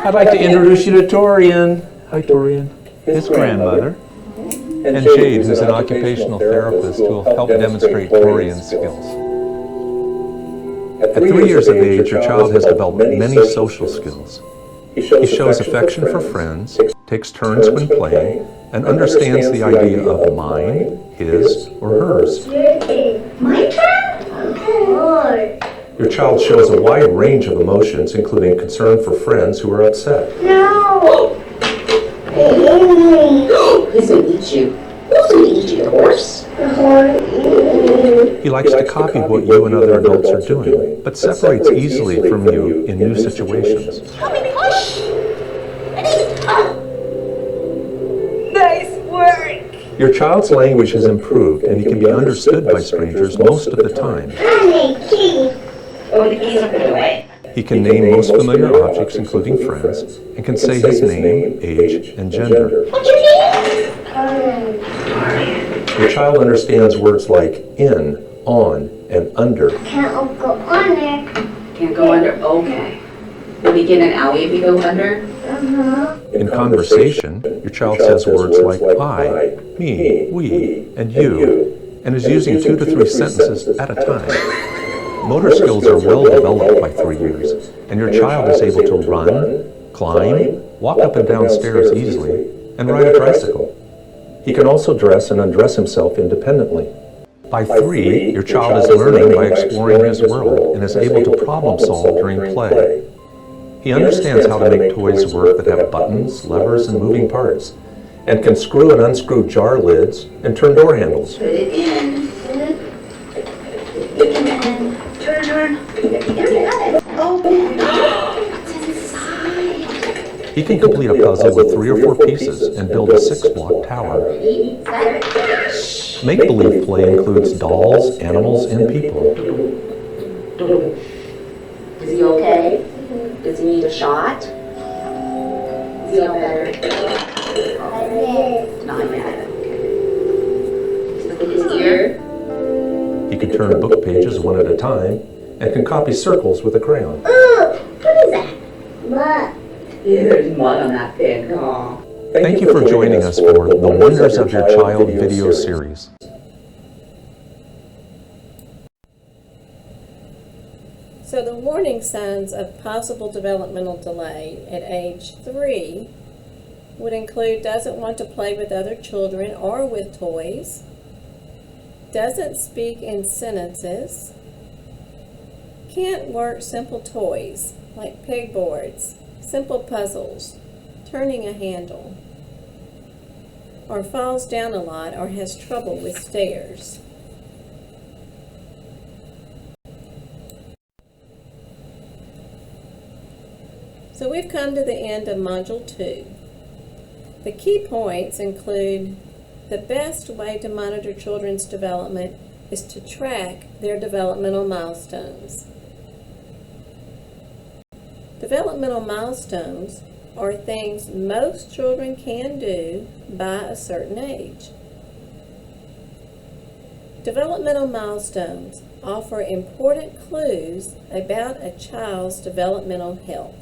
I'd like to introduce you to Torian. Hi, Torian. His grandmother. And Jade, who's an occupational therapist who will help demonstrate Torian's skills. At 3 years of age, your child has developed many social skills. He shows affection for friends, takes turns when playing, and understands the idea of mine, his, or hers. My turn? Lord. Your child shows a wide range of emotions, including concern for friends who are upset. No. He's gonna eat you. Who's gonna eat you, the horse? He likes to copy what you and other adults are doing, but separates easily from you in new situations. Help me push. Nice work. Your child's language has improved, and he can be understood by strangers most of the time. Oh, the keys are put away. He can name most familiar objects, including friends, and can say his name, age, and gender. What's your name? Your child understands words like in, on, and under. Can't go on there. Can't go under. Okay. Will we get an owie if you go under? In conversation, your child says words like I, me, we, and you, and is using 2 to 3 sentences at a time. Motor skills are well developed by 3 years, and your child is able to run, climb, walk up and down stairs easily, and ride a tricycle. He can also dress and undress himself independently. By 3, your child is learning by exploring his world and is able to problem solve during play. He understands how to make toys work that have buttons, levers, and moving parts, and can screw and unscrew jar lids and turn door handles. Put it in. Turn. You got it. open. What's inside? He can complete a puzzle with 3 or 4 pieces and build a 6-block tower. Ready, set. Make-believe play includes dolls, animals, and people. Is he okay? Does he need a shot? Is he all better? Not yet. Look at his ear. He can turn book pages one at a time and can copy circles with a crayon. What is that? Mud. Yeah, there's mud on that pen. Aw. Thank you for joining us for the Wonders of Your Child video series. So the warning signs of possible developmental delay at age 3 would include doesn't want to play with other children or with toys, doesn't speak in sentences, can't work simple toys like pegboards, simple puzzles, turning a handle, or falls down a lot or has trouble with stairs. So we've come to the end of Module 2. The key points include the best way to monitor children's development is to track their developmental milestones. Developmental milestones are things most children can do by a certain age. Developmental milestones offer important clues about a child's developmental health.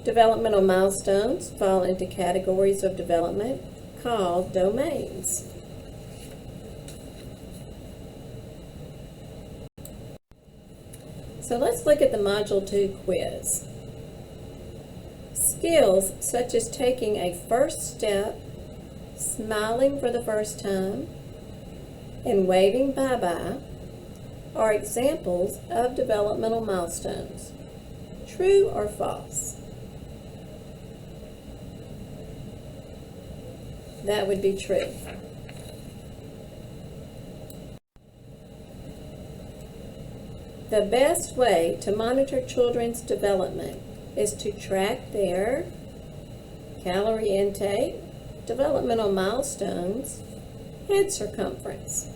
Developmental milestones fall into categories of development called domains. So let's look at the Module 2 quiz. Skills such as taking a first step, smiling for the first time, and waving bye-bye are examples of developmental milestones. True or false? That would be true. The best way to monitor children's development is to track their calorie intake, developmental milestones, head circumference.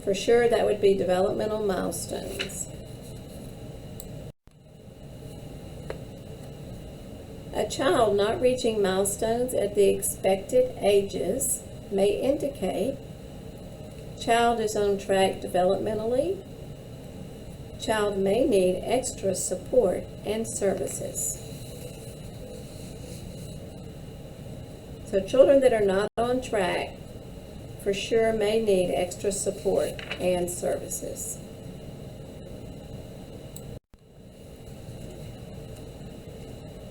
For sure, that would be developmental milestones. A child not reaching milestones at the expected ages may indicate child is on track developmentally. Child may need extra support and services. So children that are not on track for sure may need extra support and services.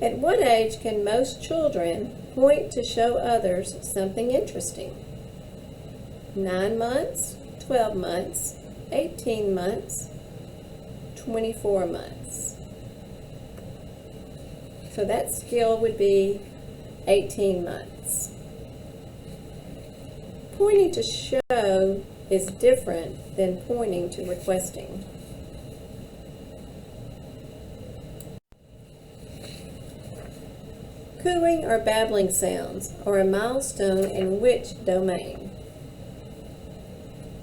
At what age can most children point to show others something interesting? 9 months, 12 months, 18 months, 24 months. So that skill would be 18 months. Pointing to show is different than pointing to requesting. Cooing or babbling sounds are a milestone in which domain?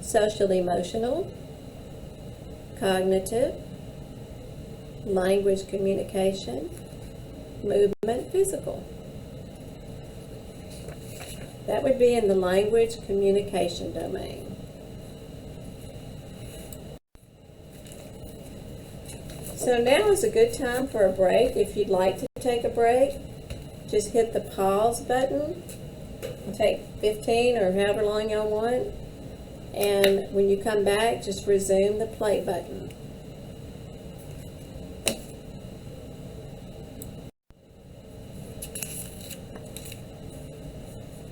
Social emotional, cognitive, language communication, movement physical. That would be in the language communication domain. So now is a good time for a break. If you'd like to take a break, just hit the pause button. Take 15 or however long y'all want. And when you come back, just resume the play button.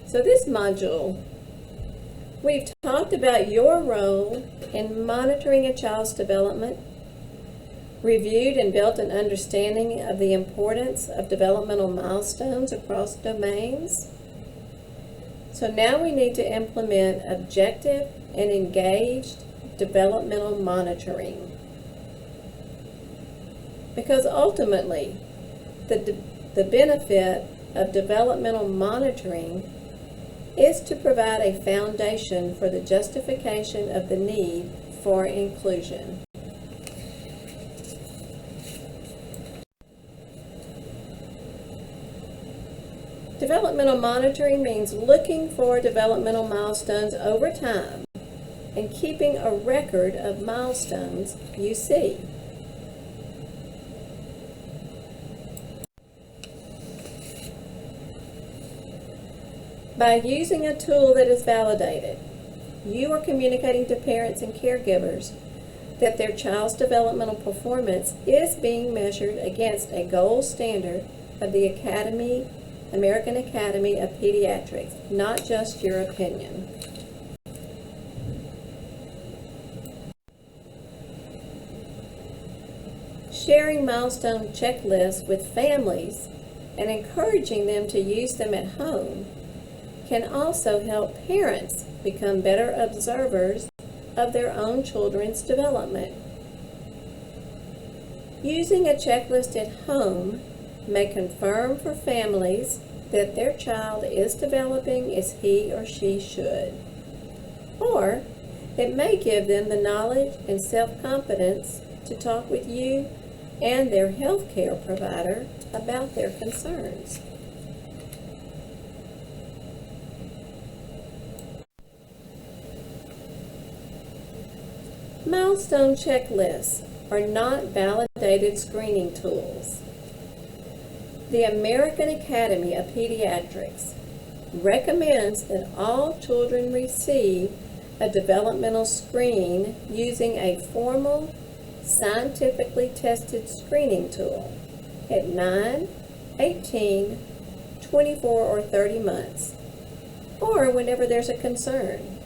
So this module, we've talked about your role in monitoring a child's development, reviewed and built an understanding of the importance of developmental milestones across domains. So now we need to implement objective and engaged developmental monitoring. Because ultimately, the benefit of developmental monitoring is to provide a foundation for the justification of the need for inclusion. Developmental monitoring means looking for developmental milestones over time and keeping a record of milestones you see. By using a tool that is validated, you are communicating to parents and caregivers that their child's developmental performance is being measured against a gold standard of the American Academy of Pediatrics, not just your opinion. Sharing milestone checklists with families and encouraging them to use them at home can also help parents become better observers of their own children's development. Using a checklist at home may confirm for families that their child is developing as he or she should. Or it may give them the knowledge and self-confidence to talk with you and their health care provider about their concerns. Milestone checklists are not validated screening tools. The American Academy of Pediatrics recommends that all children receive a developmental screen using a formal, scientifically tested screening tool at 9, 18, 24, or 30 months, or whenever there's a concern,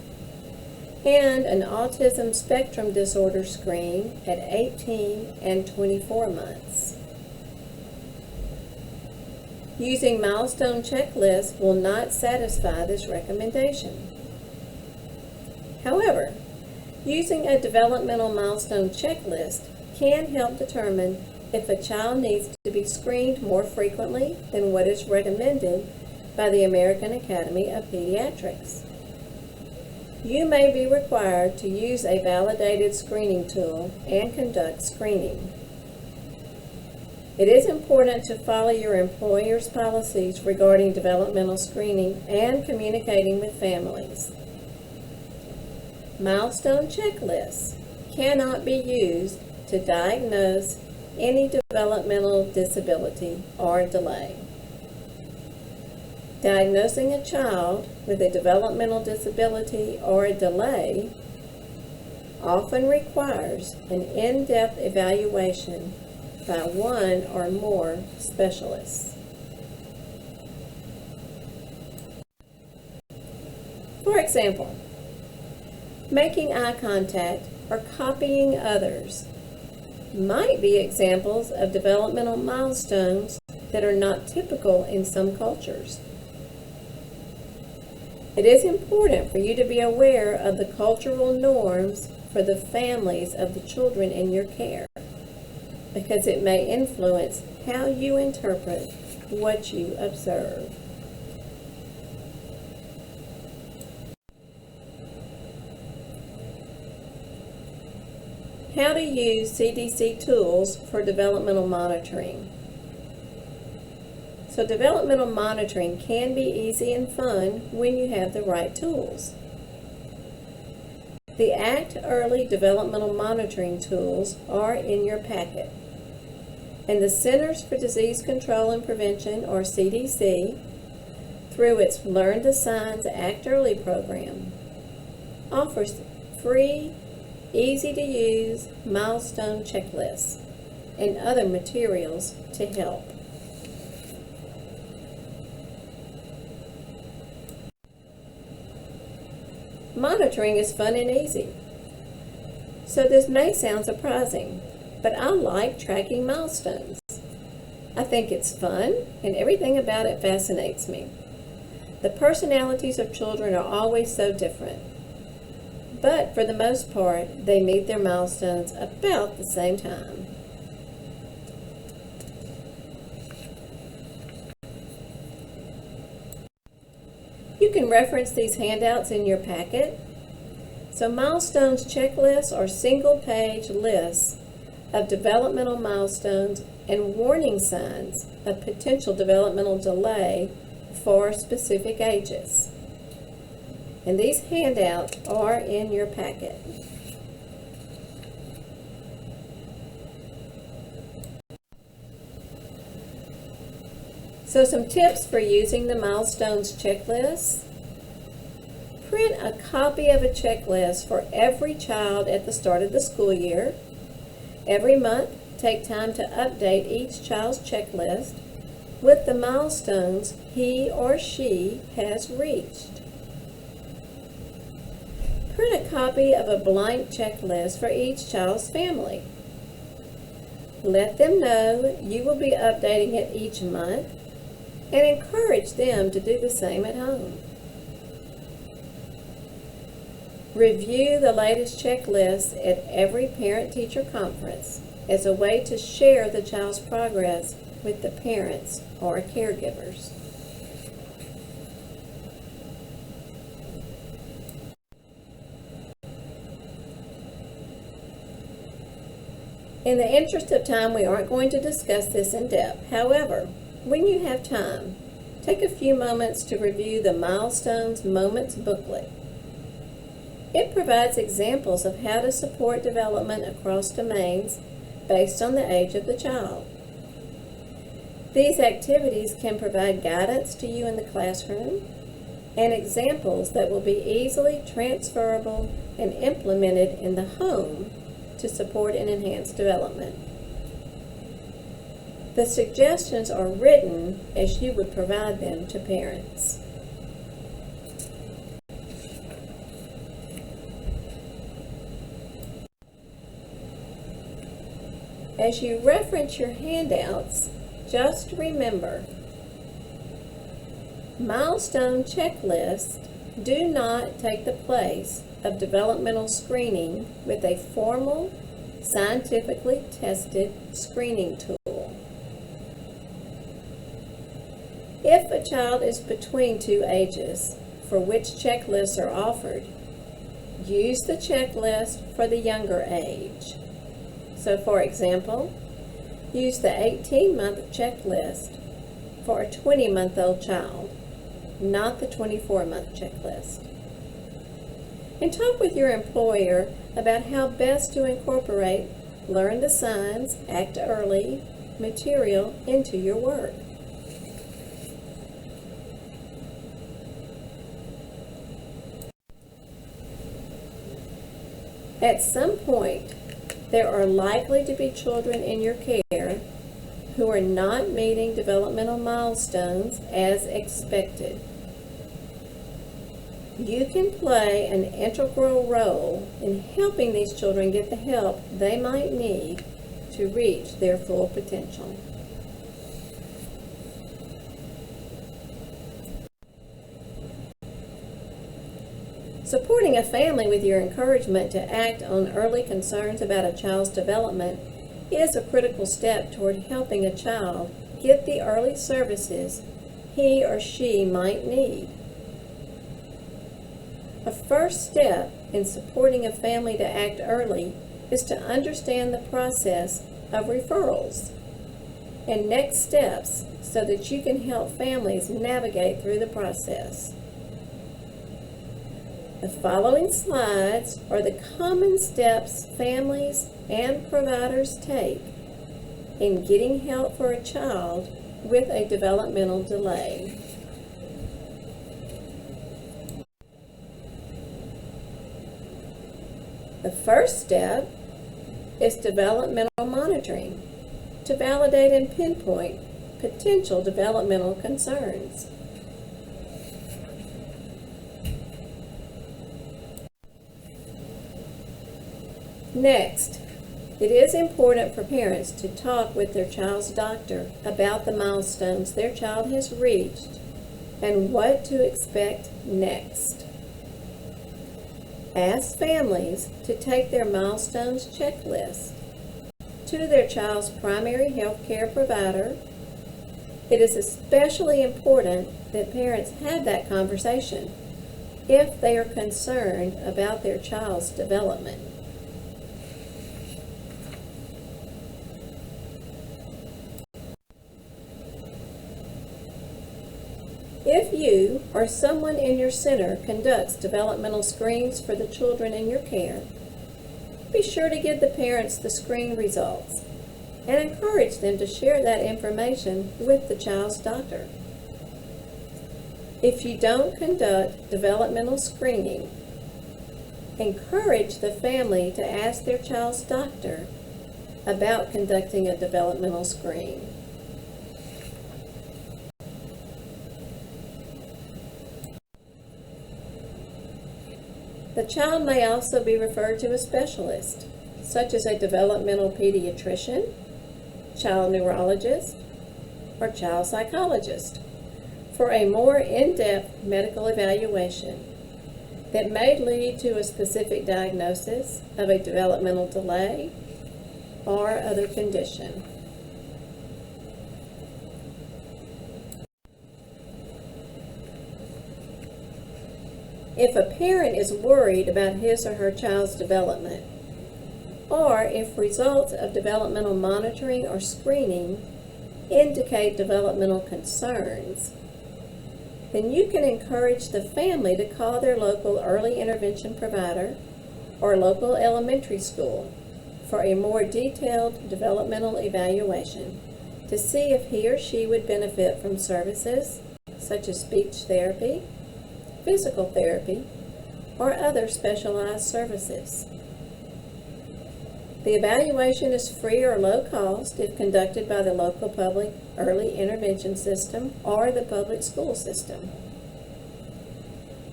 and an autism spectrum disorder screen at 18 and 24 months. Using milestone checklists will not satisfy this recommendation. However, using a developmental milestone checklist can help determine if a child needs to be screened more frequently than what is recommended by the American Academy of Pediatrics. You may be required to use a validated screening tool and conduct screening. It is important to follow your employer's policies regarding developmental screening and communicating with families. Milestone checklists cannot be used to diagnose any developmental disability or delay. Diagnosing a child with a developmental disability or a delay often requires an in-depth evaluation by one or more specialists. For example, making eye contact or copying others might be examples of developmental milestones that are not typical in some cultures. It is important for you to be aware of the cultural norms for the families of the children in your care, because it may influence how you interpret what you observe. How to use CDC tools for developmental monitoring. So developmental monitoring can be easy and fun when you have the right tools. The ACT Early Developmental Monitoring tools are in your packet. And the Centers for Disease Control and Prevention, or CDC, through its Learn the Signs ACT Early program, offers free, easy-to-use milestone checklists and other materials to help. Monitoring is fun and easy. So this may sound surprising, but I like tracking milestones. I think it's fun and everything about it fascinates me. The personalities of children are always so different, but for the most part, they meet their milestones about the same time. You can reference these handouts in your packet. So milestones checklists are single-page lists of developmental milestones and warning signs of potential developmental delay for specific ages. And these handouts are in your packet. So some tips for using the milestones checklist. Print a copy of a checklist for every child at the start of the school year. Every month, take time to update each child's checklist with the milestones he or she has reached. Print a copy of a blank checklist for each child's family. Let them know you will be updating it each month and encourage them to do the same at home. Review the latest checklist at every parent-teacher conference as a way to share the child's progress with the parents or caregivers. In the interest of time, we aren't going to discuss this in depth. However, when you have time, take a few moments to review the Milestones Moments booklet. It provides examples of how to support development across domains based on the age of the child. These activities can provide guidance to you in the classroom and examples that will be easily transferable and implemented in the home to support and enhance development. The suggestions are written as you would provide them to parents. As you reference your handouts, just remember, milestone checklists do not take the place of developmental screening with a formal, scientifically tested screening tool. If a child is between two ages for which checklists are offered, use the checklist for the younger age. So, for example, use the 18-month checklist for a 20-month-old child, not the 24-month checklist. And talk with your employer about how best to incorporate Learn the Signs, Act Early material into your work. At some point, there are likely to be children in your care who are not meeting developmental milestones as expected. You can play an integral role in helping these children get the help they might need to reach their full potential. Supporting a family with your encouragement to act on early concerns about a child's development is a critical step toward helping a child get the early services he or she might need. A first step in supporting a family to act early is to understand the process of referrals and next steps so that you can help families navigate through the process. The following slides are the common steps families and providers take in getting help for a child with a developmental delay. The first step is developmental monitoring to validate and pinpoint potential developmental concerns. Next, it is important for parents to talk with their child's doctor about the milestones their child has reached and what to expect next. Ask families to take their milestones checklist to their child's primary health care provider. It is especially important that parents have that conversation if they are concerned about their child's development. If you or someone in your center conducts developmental screens for the children in your care, be sure to give the parents the screen results and encourage them to share that information with the child's doctor. If you don't conduct developmental screening, encourage the family to ask their child's doctor about conducting a developmental screen. The child may also be referred to a specialist, such as a developmental pediatrician, child neurologist, or child psychologist, for a more in-depth medical evaluation that may lead to a specific diagnosis of a developmental delay or other condition. If a parent is worried about his or her child's development, or if results of developmental monitoring or screening indicate developmental concerns, then you can encourage the family to call their local early intervention provider or local elementary school for a more detailed developmental evaluation to see if he or she would benefit from services such as speech therapy, physical therapy, or other specialized services. The evaluation is free or low cost if conducted by the local public early intervention system or the public school system.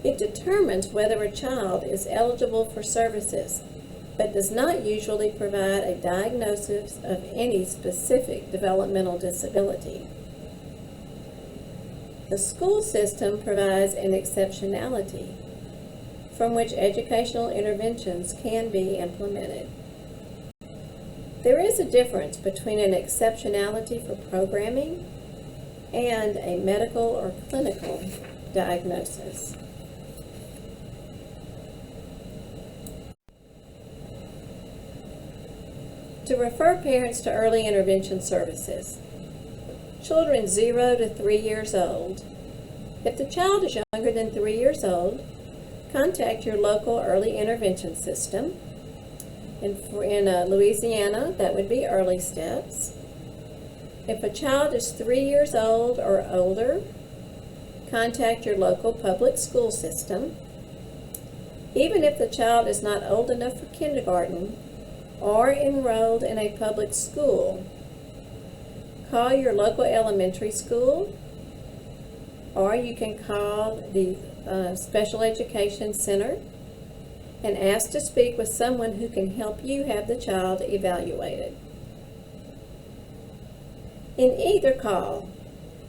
It determines whether a child is eligible for services, but does not usually provide a diagnosis of any specific developmental disability. The school system provides an exceptionality from which educational interventions can be implemented. There is a difference between an exceptionality for programming and a medical or clinical diagnosis. To refer parents to early intervention services. Children 0 to 3 years old. If the child is younger than 3 years old, contact your local early intervention system. In Louisiana, that would be Early Steps. If a child is 3 years old or older, contact your local public school system. Even if the child is not old enough for kindergarten or enrolled in a public school, call your local elementary school, or you can call the Special Education Center and ask to speak with someone who can help you have the child evaluated. In either call,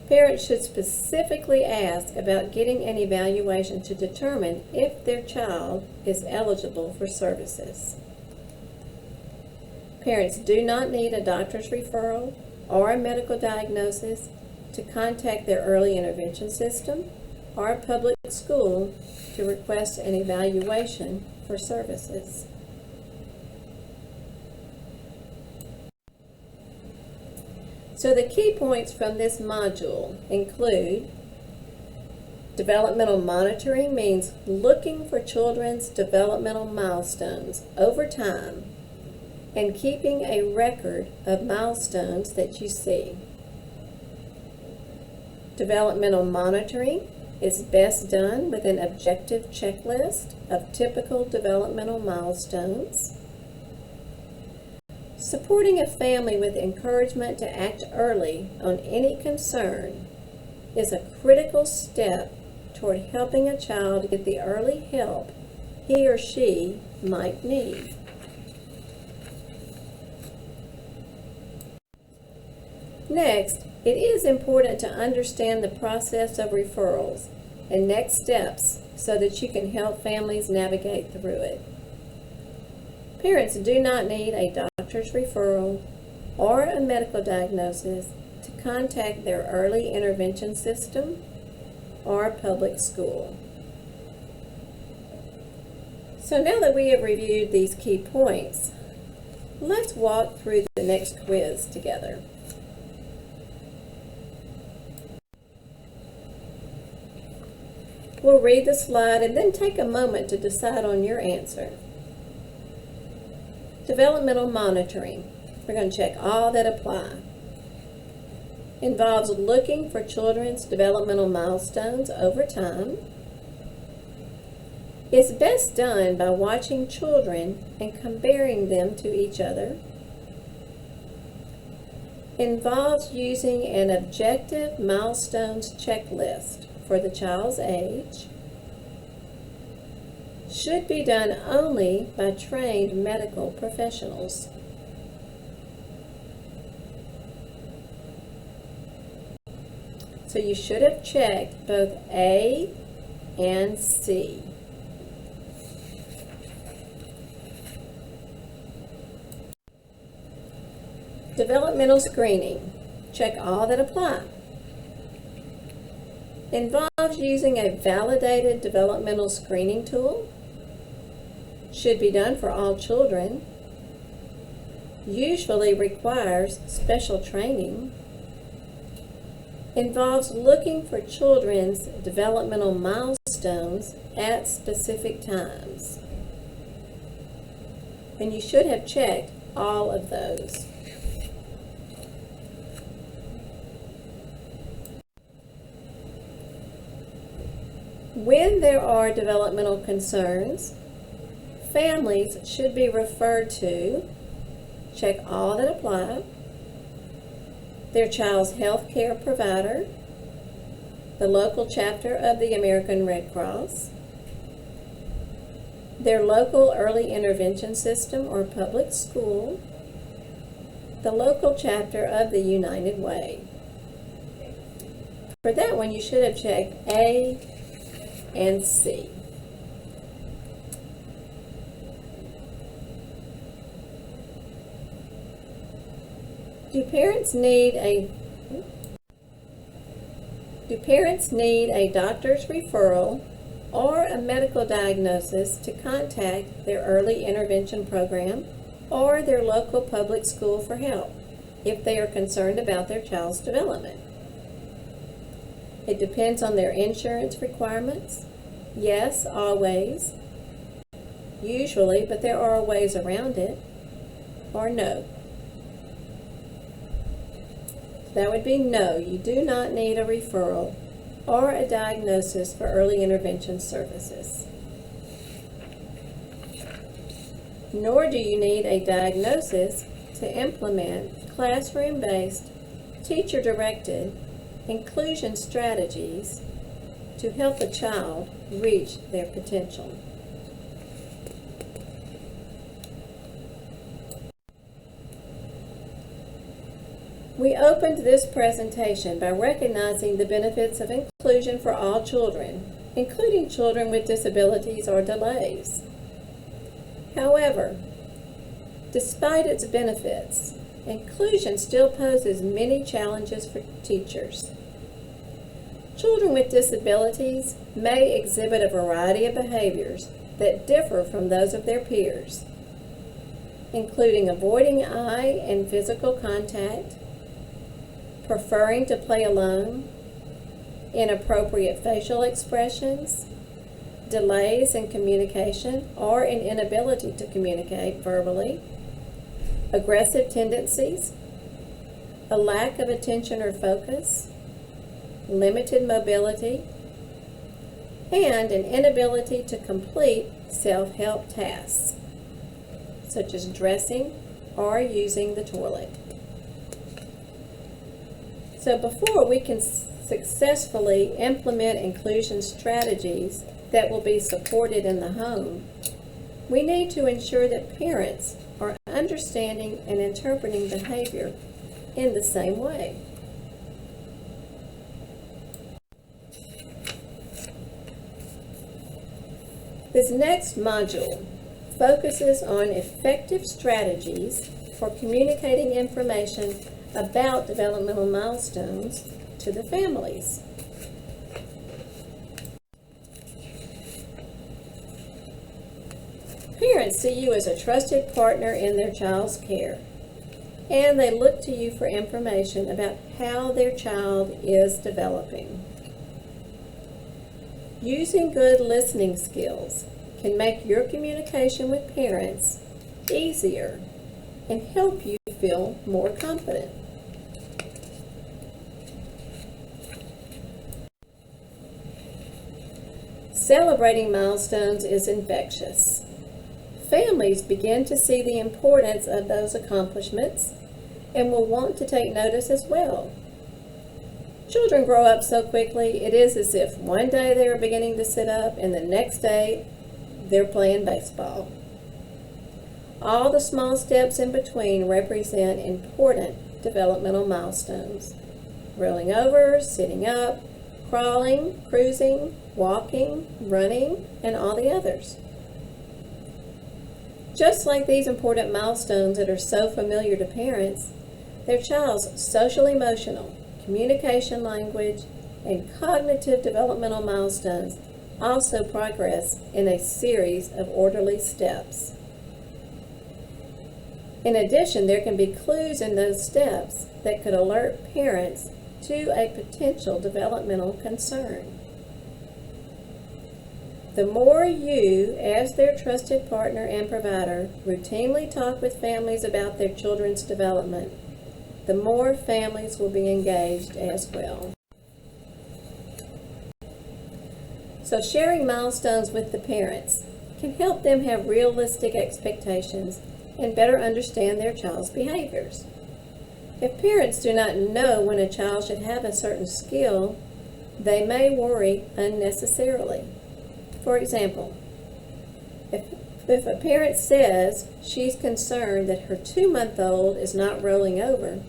parents should specifically ask about getting an evaluation to determine if their child is eligible for services. Parents do not need a doctor's referral or a medical diagnosis to contact their early intervention system or a public school to request an evaluation for services. So the key points from this module include developmental monitoring means looking for children's developmental milestones over time and keeping a record of milestones that you see. Developmental monitoring is best done with an objective checklist of typical developmental milestones. Supporting a family with encouragement to act early on any concern is a critical step toward helping a child get the early help he or she might need. Next, it is important to understand the process of referrals and next steps so that you can help families navigate through it. Parents do not need a doctor's referral or a medical diagnosis to contact their early intervention system or public school. So now that we have reviewed these key points, let's walk through the next quiz together. We'll read the slide and then take a moment to decide on your answer. Developmental monitoring. We're going to check all that apply. Involves looking for children's developmental milestones over time. It's best done by watching children and comparing them to each other. Involves using an objective milestones checklist for the child's age. Should be done only by trained medical professionals. So you should have checked both A and C. Developmental screening. Check all that apply. Involves using a validated developmental screening tool. Should be done for all children. Usually requires special training. Involves looking for children's developmental milestones at specific times. And you should have checked all of those. When there are developmental concerns, families should be referred to, check all that apply, their child's health care provider, the local chapter of the American Red Cross, their local early intervention system or public school, the local chapter of the United Way. For that one, you should have checked A and C. Do parents need a doctor's referral or a medical diagnosis to contact their early intervention program or their local public school for help if they are concerned about their child's development? It depends on their insurance requirements. Yes, always. Usually, but there are ways around it. Or no. That would be no. You do not need a referral or a diagnosis for early intervention services. Nor do you need a diagnosis to implement classroom-based, teacher-directed inclusion strategies to help a child reach their potential. We opened this presentation by recognizing the benefits of inclusion for all children, including children with disabilities or delays. However, despite its benefits, inclusion still poses many challenges for teachers. Children with disabilities may exhibit a variety of behaviors that differ from those of their peers, including avoiding eye and physical contact, preferring to play alone, inappropriate facial expressions, delays in communication or an inability to communicate verbally, aggressive tendencies, a lack of attention or focus, limited mobility, and an inability to complete self-help tasks, such as dressing or using the toilet. So before we can successfully implement inclusion strategies that will be supported in the home, we need to ensure that parents are understanding and interpreting behavior in the same way. This next module focuses on effective strategies for communicating information about developmental milestones to the families. Parents see you as a trusted partner in their child's care, and they look to you for information about how their child is developing. Using good listening skills can make your communication with parents easier and help you feel more confident. Celebrating milestones is infectious. Families begin to see the importance of those accomplishments and will want to take notice as well. Children grow up so quickly, it is as if one day they are beginning to sit up and the next day they're playing baseball. All the small steps in between represent important developmental milestones. Rolling over, sitting up, crawling, cruising, walking, running, and all the others. Just like these important milestones that are so familiar to parents, their child's social emotional, communication language, and cognitive developmental milestones also progress in a series of orderly steps. In addition, there can be clues in those steps that could alert parents to a potential developmental concern. The more you, as their trusted partner and provider, routinely talk with families about their children's development, the more families will be engaged as well. So sharing milestones with the parents can help them have realistic expectations and better understand their child's behaviors. If parents do not know when a child should have a certain skill, they may worry unnecessarily. For example, if a parent says she's concerned that her 2-month-old is not rolling over,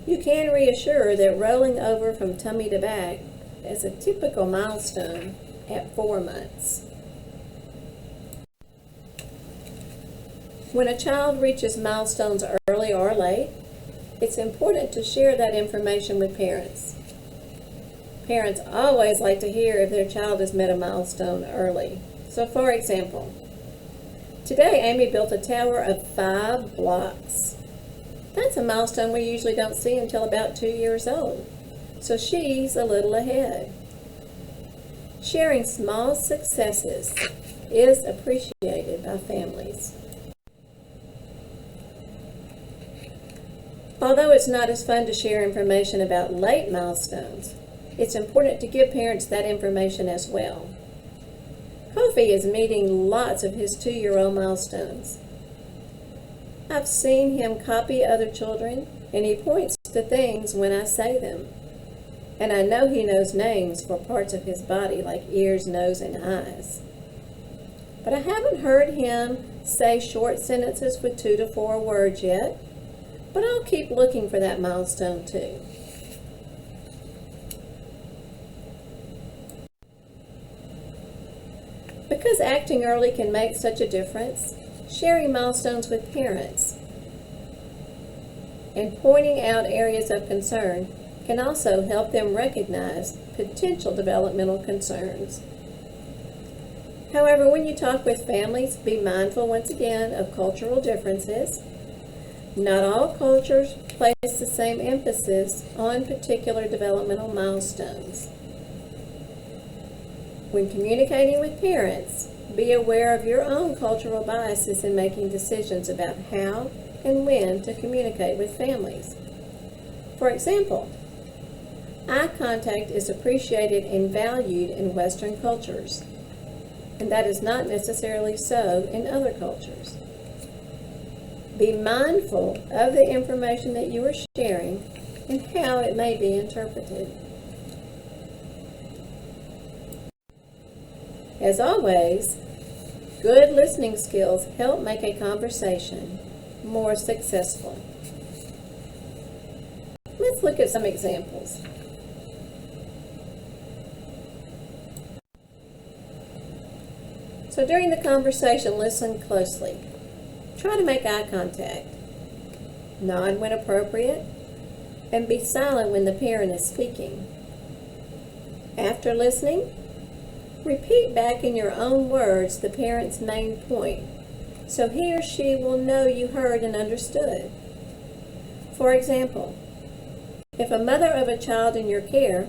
you can reassure that rolling over from tummy to back is a typical milestone at 4 months. When a child reaches milestones early or late, it's important to share that information with parents. Parents always like to hear if their child has met a milestone early. So for example, today Amy built a tower of 5 blocks. That's a milestone we usually don't see until about 2 years old. So she's a little ahead. Sharing small successes is appreciated by families. Although it's not as fun to share information about late milestones, it's important to give parents that information as well. Kofi is meeting lots of his 2-year-old milestones. I've seen him copy other children, and he points to things when I say them. And I know he knows names for parts of his body like ears, nose, and eyes. But I haven't heard him say short sentences with 2 to 4 words yet, but I'll keep looking for that milestone too. Because acting early can make such a difference, sharing milestones with parents and pointing out areas of concern can also help them recognize potential developmental concerns. However, when you talk with families, be mindful once again of cultural differences. Not all cultures place the same emphasis on particular developmental milestones. When communicating with parents, be aware of your own cultural biases in making decisions about how and when to communicate with families. For example, eye contact is appreciated and valued in Western cultures, and that is not necessarily so in other cultures. Be mindful of the information that you are sharing and how it may be interpreted. As always, good listening skills help make a conversation more successful. Let's look at some examples. So during the conversation, listen closely. Try to make eye contact. Nod when appropriate, and be silent when the parent is speaking. After listening, repeat back in your own words the parent's main point, so he or she will know you heard and understood. For example, if a mother of a child in your care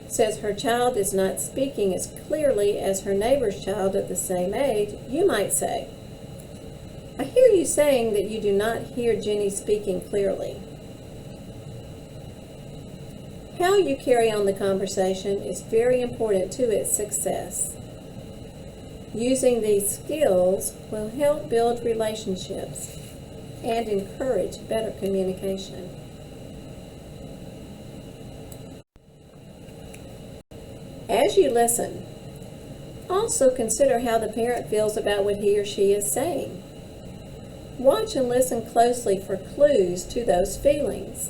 says her child is not speaking as clearly as her neighbor's child of the same age, you might say, "I hear you saying that you do not hear Jenny speaking clearly." How you carry on the conversation is very important to its success. Using these skills will help build relationships and encourage better communication. As you listen, also consider how the parent feels about what he or she is saying. Watch and listen closely for clues to those feelings.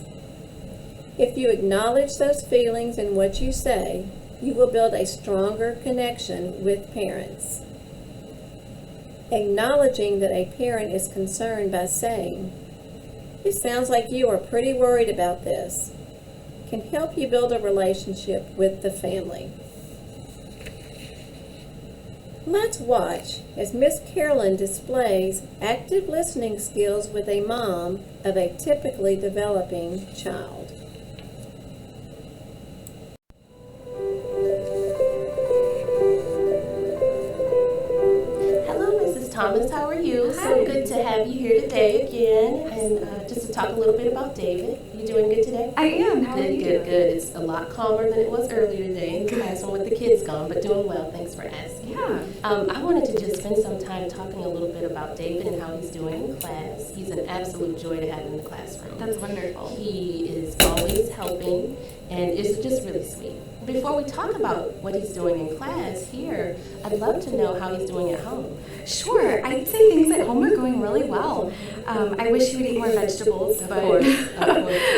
If you acknowledge those feelings in what you say, you will build a stronger connection with parents. Acknowledging that a parent is concerned by saying, "It sounds like you are pretty worried about this," can help you build a relationship with the family. Let's watch as Miss Carolyn displays active listening skills with a mom of a typically developing child. Thomas, how are you? Hi. So good to have you here today again, and just to talk a little bit about David. You doing good today? I am. How are you? Good. It's a lot calmer than it was earlier today in the classroom with the kids gone, but doing well. Thanks for asking. Yeah. I wanted to just spend some time talking a little bit about David and how he's doing in class. He's an absolute joy to have in the classroom. That's wonderful. He is always helping, and it's just really sweet. Before we talk about what he's doing in class here, I'd love to know how he's doing at home. Sure, I'd say things at home are going really well. I wish he would eat more vegetables, but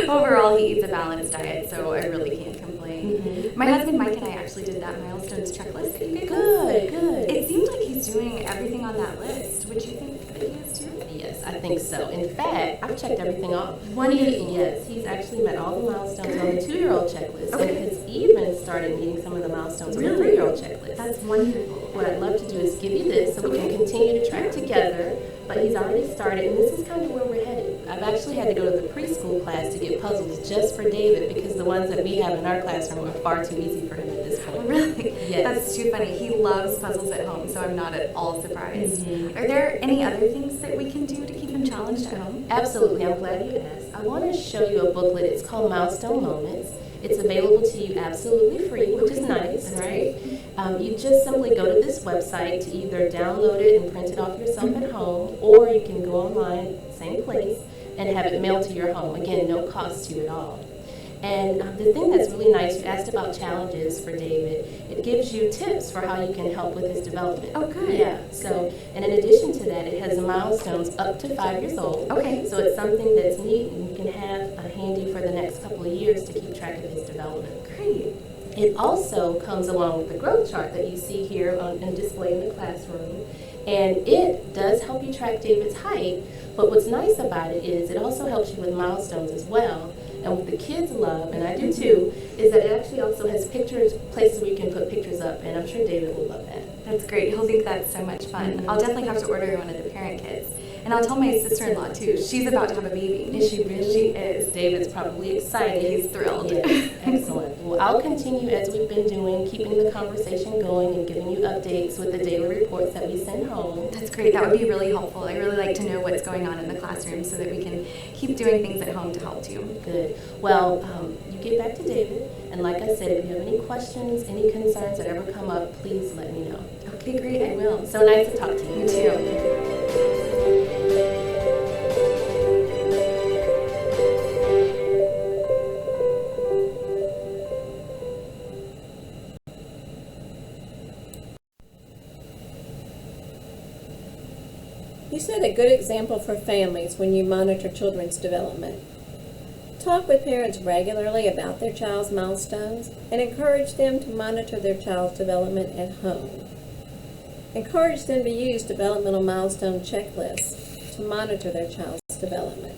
overall he eats a balanced diet, so I really can't complain. Mm-hmm. My husband Mike and I actually did that milestones checklist that you gave us. Good. It seems like he's doing everything on that list. Would you think that he is too? Yes, I think so. In fact, I've checked everything off. Wonderful. Yes, he's actually met all the milestones on the 2-year-old checklist, Okay. and has even started meeting some of the milestones on the 3-year-old checklist. That's wonderful. What I'd love to do is give you this so we can continue to track together, but he's already started, and this is kind of where we're headed. I've actually had to go to the preschool class to get puzzles just for David because the ones that we have in our classroom are far too easy for him at this point. Really? Yes. That's too funny. He loves puzzles at home, so I'm not at all surprised. Mm-hmm. Are there any other things that we can do to keep him challenged at home? Absolutely, I'm glad you asked. I want to show you a booklet. It's called Milestone Moments. It's available to you absolutely free, which is nice, right? You just simply go to this website to either download it and print it off yourself at home, or you can go online, same place, and have it mailed to your home. Again, no cost to you at all. And the thing that's really nice, you asked about challenges for David. It gives you tips for how you can help with his development. Oh, good. Yeah. So, and in addition to that, it has milestones up to 5 years old. Okay. So it's something that's neat and you can have handy for the next couple of years to keep track of his development. Great. It also comes along with the growth chart that you see here on display in the classroom. And it does help you track David's height, but what's nice about it is it also helps you with milestones as well. And what the kids love, and I do too, is that it actually also has pictures, places where you can put pictures up, and I'm sure David will love that. That's great. He'll think that's so much fun. I'll definitely have to order one of the parent kits. And I'll tell my sister-in-law too. She's about to have a baby. Is she really? She is. David's probably excited. He's thrilled. Yes, excellent. Well, I'll continue as we've been doing, keeping the conversation going and giving you updates with the daily reports that we send home. That's great. That would be really helpful. I really like to know what's going on in the classroom so that we can keep doing things at home to help too. Good. Well, you get back to David, and like I said, if you have any questions, any concerns that ever come up, please let me know. Okay, great. I will. So nice to talk to you. You too. You set a good example for families when you monitor children's development. Talk with parents regularly about their child's milestones and encourage them to monitor their child's development at home. Encourage them to use developmental milestone checklists to monitor their child's development.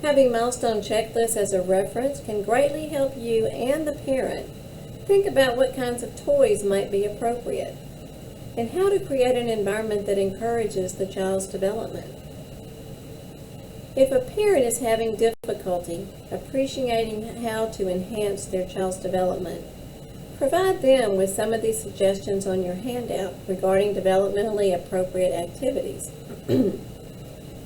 Having milestone checklists as a reference can greatly help you and the parent think about what kinds of toys might be appropriate and how to create an environment that encourages the child's development. If a parent is having difficulty appreciating how to enhance their child's development, provide them with some of these suggestions on your handout regarding developmentally appropriate activities.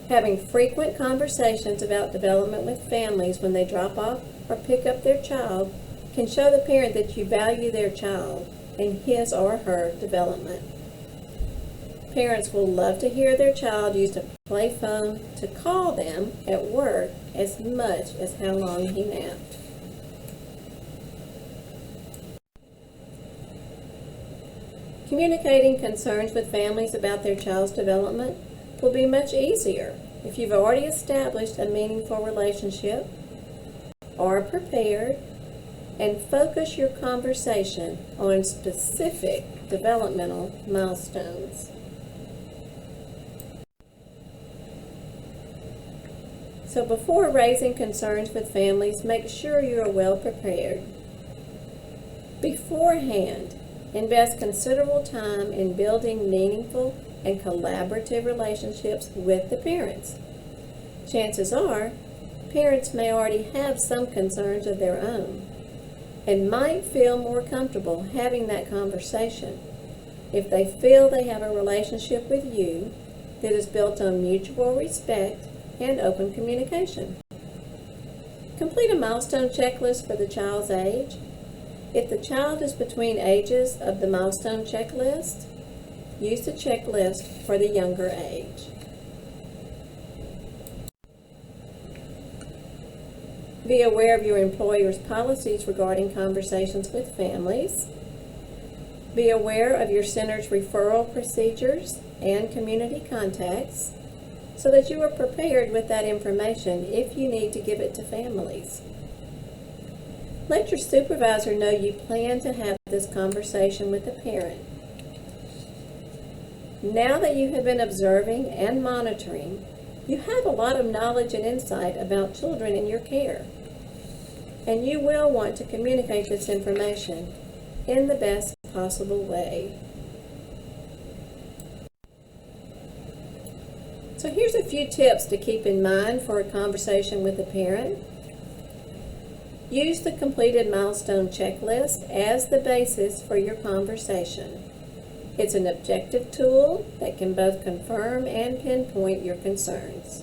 Having frequent conversations about development with families when they drop off or pick up their child can show the parent that you value their child and his or her development. Parents will love to hear their child use a play phone to call them at work as much as how long he napped. Communicating concerns with families about their child's development will be much easier if you've already established a meaningful relationship, are prepared, and focus your conversation on specific developmental milestones. So before raising concerns with families, make sure you are well prepared. Beforehand, invest considerable time in building meaningful and collaborative relationships with the parents. Chances are, parents may already have some concerns of their own and might feel more comfortable having that conversation if they feel they have a relationship with you that is built on mutual respect and open communication. Complete a milestone checklist for the child's age. If the child is between ages of the milestone checklist, use the checklist for the younger age. Be aware of your employer's policies regarding conversations with families. Be aware of your center's referral procedures and community contacts so that you are prepared with that information if you need to give it to families. Let your supervisor know you plan to have this conversation with the parent. Now that you have been observing and monitoring, you have a lot of knowledge and insight about children in your care, and you will want to communicate this information in the best possible way. So here's a few tips to keep in mind for a conversation with a parent. Use the completed milestone checklist as the basis for your conversation. It's an objective tool that can both confirm and pinpoint your concerns.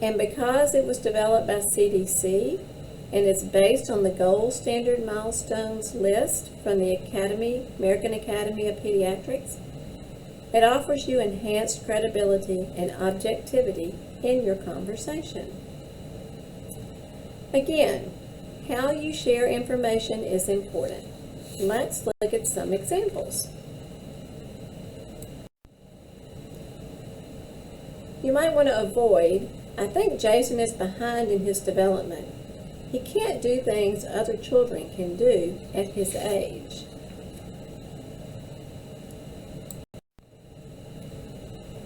And because it was developed by CDC and it's based on the gold standard milestones list from the American Academy of Pediatrics, it offers you enhanced credibility and objectivity in your conversation. Again, how you share information is important. Let's look at some examples. You might want to avoid, I think Jason is behind in his development. He can't do things other children can do at his age.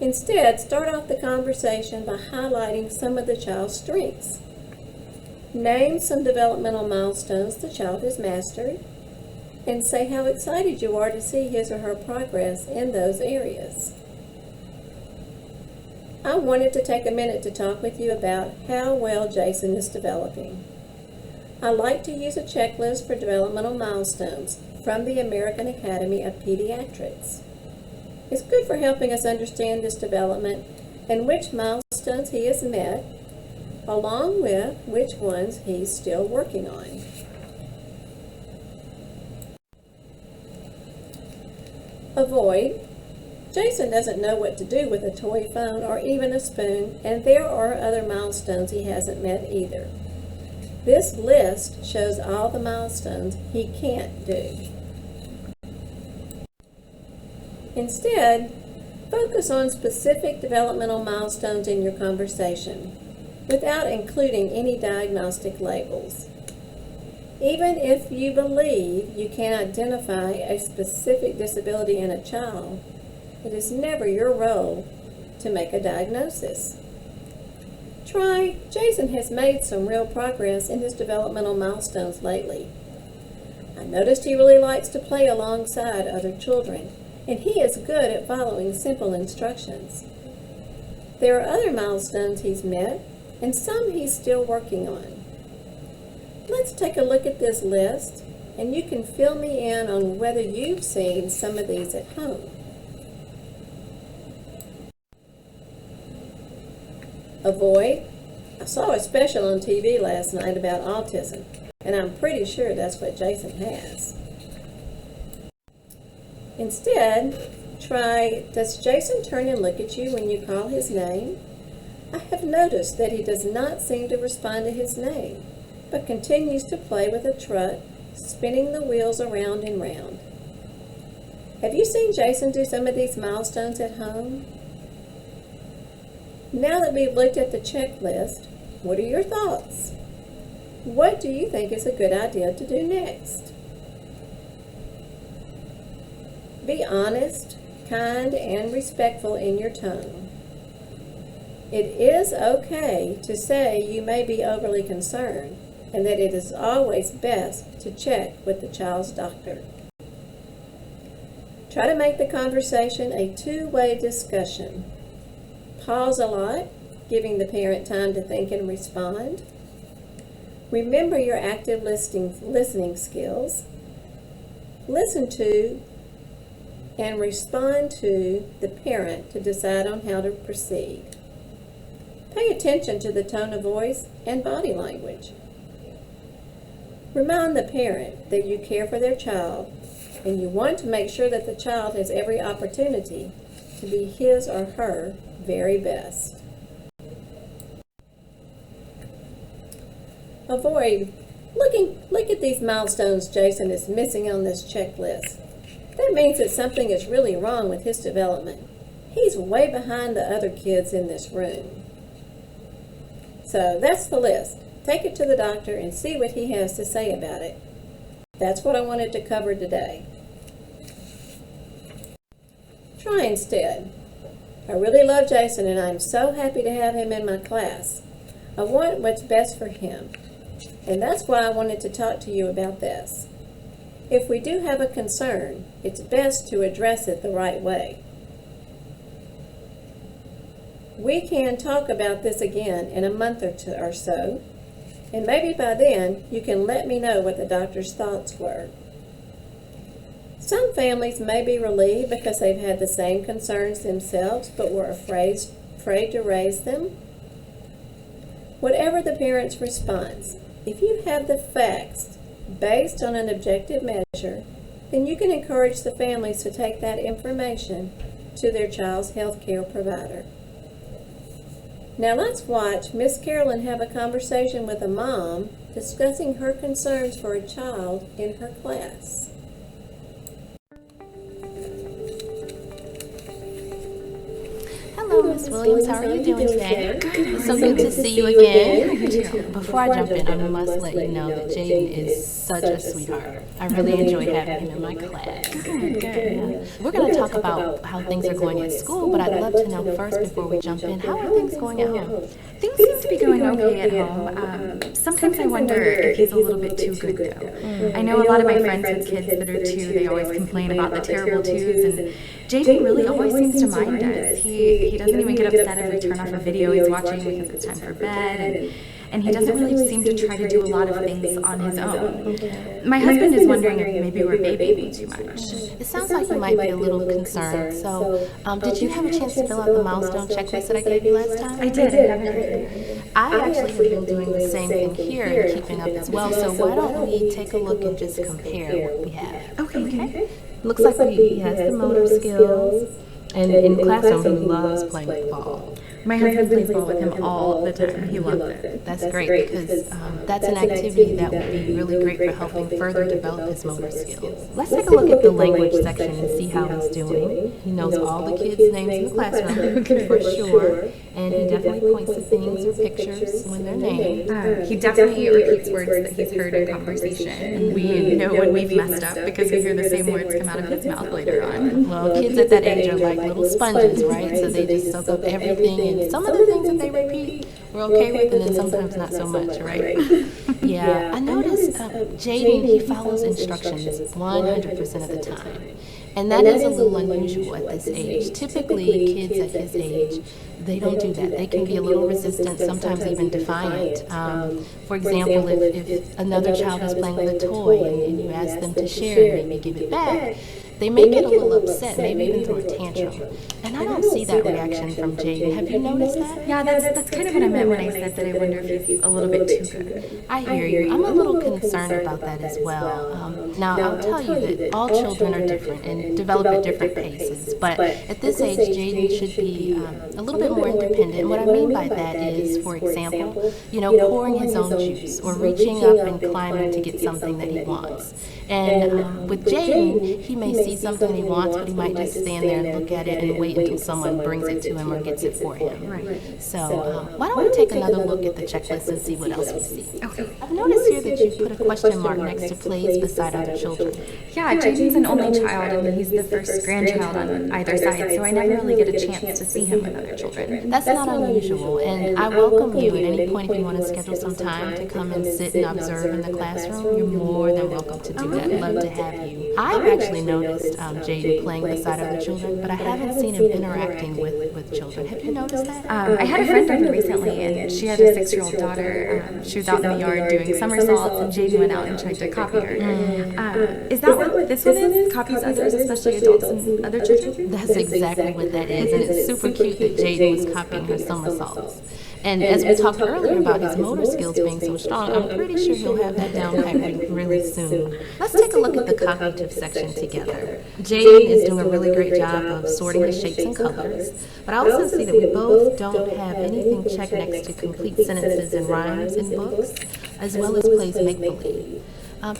Instead, start off the conversation by highlighting some of the child's strengths. Name some developmental milestones the child has mastered, and say how excited you are to see his or her progress in those areas. I wanted to take a minute to talk with you about how well Jason is developing. I like to use a checklist for developmental milestones from the American Academy of Pediatrics. It's good for helping us understand his development and which milestones he has met, along with which ones he's still working on. Avoid. Jason doesn't know what to do with a toy phone or even a spoon, and there are other milestones he hasn't met either. This list shows all the milestones he can't do. Instead, Focus on specific developmental milestones in your conversation, without including any diagnostic labels. Even if you believe you can identify a specific disability in a child, it is never your role to make a diagnosis. Try, Jason has made some real progress in his developmental milestones lately. I noticed he really likes to play alongside other children, and he is good at following simple instructions. There are other milestones he's met, and some he's still working on. Let's take a look at this list, and you can fill me in on whether you've seen some of these at home. Avoid. I saw a special on TV last night about autism, and I'm pretty sure that's what Jason has. Instead, try, does Jason turn and look at you when you call his name? I have noticed that he does not seem to respond to his name, but continues to play with a truck, spinning the wheels around and round. Have you seen Jason do some of these milestones at home? Now that we've looked at the checklist, what are your thoughts? What do you think is a good idea to do next? Be honest, kind, and respectful in your tone. It is okay to say you may be overly concerned, and that it is always best to check with the child's doctor. Try to make the conversation a two-way discussion. Pause a lot, giving the parent time to think and respond. Remember your active listening skills. Listen to and respond to the parent to decide on how to proceed. Pay attention to the tone of voice and body language. Remind the parent that you care for their child and you want to make sure that the child has every opportunity to be his or her very best. Avoid. Look at these milestones Jason is missing on this checklist. That means that something is really wrong with his development. He's way behind the other kids in this room. So that's the list. Take it to the doctor and see what he has to say about it. That's what I wanted to cover today. Try instead. I really love Jason and I'm so happy to have him in my class. I want what's best for him. And that's why I wanted to talk to you about this. If we do have a concern, it's best to address it the right way. We can talk about this again in a month or so, and maybe by then you can let me know what the doctor's thoughts were. Some families may be relieved because they've had the same concerns themselves but were afraid to raise them. Whatever the parent's response, if you have the facts based on an objective measure, then you can encourage the families to take that information to their child's health care provider. Now let's watch Miss Carolyn have a conversation with a mom discussing her concerns for a child in her class. Hello, Miss Williams. How are you doing today? It's so good to see you again. Before I jump in, I must let you know that Jaden is such a sweetheart. I really enjoy having him in my class. Good. Yeah. We're going to talk about how things are going at school, but I'd love to know first before we jump in, how are things going at home? Things seem to be going okay at home. Sometimes I wonder if he's a little bit too good, though. I know a lot of my friends with kids that are 2, they always complain about the terrible 2s, and Jaden really always seems to mind us. He doesn't even get upset if we turn off a video he's watching because it's time for bed, and he doesn't really seem to try to do a lot of things on his own. My husband is wondering if maybe we're babying too much. It sounds like you might be a little concerned. So, did you have a chance to fill out the milestone checklist that I gave you last time? I did. I haven't heard it. I actually have been doing the same thing here and keeping up as well. So why don't we take a look and just compare what we have? Okay. Looks like he has the motor skills, and in classroom he loves playing with the ball. My husband plays ball with him all the time. He loves it. That's great because that's an activity that would be really great for helping further develop his motor skills. Let's take a look at the language section and see how he's doing. He knows all the kids' names in the classroom for sure, and he definitely points to things or pictures when they're named. He definitely repeats words that he's heard in conversation, and we know when we've messed up because we hear the same words come out of his mouth later on. Well, kids at that age are like little sponges, right? So they just soak up everything, and some of the things that they repeat we're okay with, and then sometimes not so much, right? Yeah, I noticed Jaden, he follows instructions 100% of the time. And that is a little unusual at this age. Typically, kids at his age, they don't do that. They can be a little resistant, sometimes even defiant. For example, if another child is playing with a toy and you ask them to share and maybe give it back, they may get a little upset, maybe even throw a tantrum. And I don't see that reaction from Jaden. Have you noticed that? Yeah, that's kind of what I meant when I said that I wonder if he's a little bit too good. I hear you. I'm a little concerned about that as well. Now, I'll tell you that all children are different and develop at different paces. But at this age, Jaden should be a little bit more independent. And what I mean by that is, for example, pouring his own juice or reaching up and climbing to get something that he wants. And with Jaden, he may see something he wants, but he might just stand there and look at it and wait until someone brings it to him or gets it for him. Right. So why don't we take another look at the checklist and see what else we see? Okay. I've noticed here that you put a question mark next to plays beside other children. Yeah, Jaden's an only child, and he's the first grandchild on either side, so I never really get a chance to see him with other children. That's not unusual, and I welcome you at any point if you want to schedule some time to come and sit and observe in the classroom. You're more than welcome to do that. I'd love to have you. I've actually noticed Jaden playing beside other children, but I haven't seen him interacting with children. Have you noticed that? I had a friend over recently, and she had a 6-year-old daughter. She was out in the yard doing somersaults, and Jaden went out and tried to copy her. Is that what this one is? Copies others, especially adults and other children? That's exactly what that is, and it's super cute that Jaden was copying her somersaults. And as we talked earlier about his motor skills being so strong, I'm pretty sure he'll have that down pat really soon. Let's take a look at the cognitive section together. Jaden is doing a really great job of sorting his shapes and colors, but I also see that we both don't have anything checked next to complete sentences and rhymes in books, as well as plays make-believe.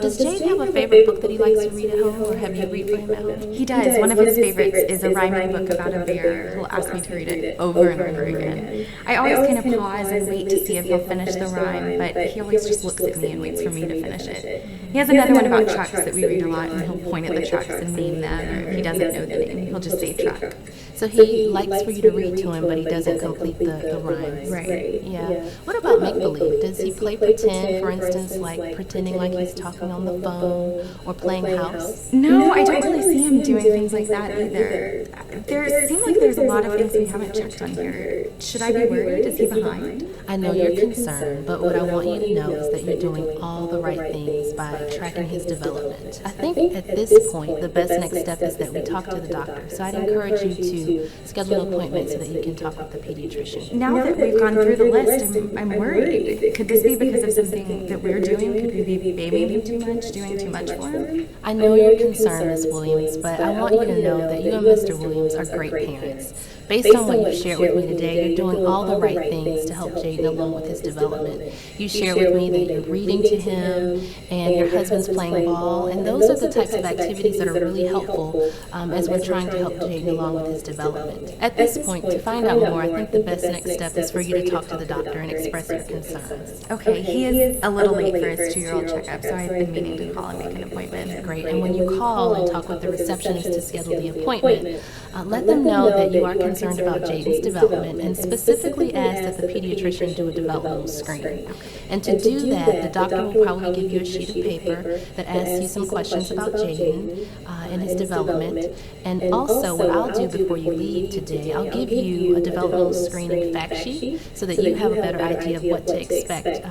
Does Jaden have a favorite book that he likes to read at home, or have you read for him at home? He does. One of his favorites is a rhyming book about a bear. He'll ask me to read it over and over again. I always kind of pause and wait to see if he'll finish the rhyme, but he always just looks at me and waits for me to finish it. He has another one about trucks that we read a lot, and he'll point at the trucks and name them, or if he doesn't know the name, he'll just say truck. So he likes for you to read to him, but he doesn't complete the rhymes. Right. Yeah. What about make-believe? Does he play pretend, for instance, like pretending like he's talking on the phone or playing house? No, I don't really see him doing things like that either. There seem like there's a lot of things we haven't checked on here. Should I be worried? Is he behind? I know you're concerned, but what I want you to know is that you're doing all the right things by tracking his development. I think at this point, the best next step is that we talk to the doctor. So I'd encourage you to schedule an appointment so that you can talk with the pediatrician. Now that we've gone through the list, I'm worried. Could this be because of something that we're doing? Could we be babying him too much, doing too much for him? I know you're concerned, Ms. Williams, but I want you to know that you and Mr. Williams are great parents. Based on what you've shared with me today, you're doing all the right things to help Jaden along with his development. You shared with me that you're reading to him and your husband's playing ball, and those are the types of activities that are really helpful as we're trying to help Jaden along with his development. At this point, to find out more, I think the best next step is for you to talk to the doctor and express your concerns. Okay, he is a little late for his 2-year-old checkup, so I've been meaning to call and make an appointment. Great, and when you call and talk with the receptionist to schedule the appointment, let them know that you are concerned about Jaden's development and specifically ask that the pediatrician do a developmental screen. And to do that, the doctor will probably give you a sheet of paper that asks you some questions about Jaden and his development. And also, what I'll do before you leave today, I'll give you a developmental screening fact sheet so that you have a better idea of what to expect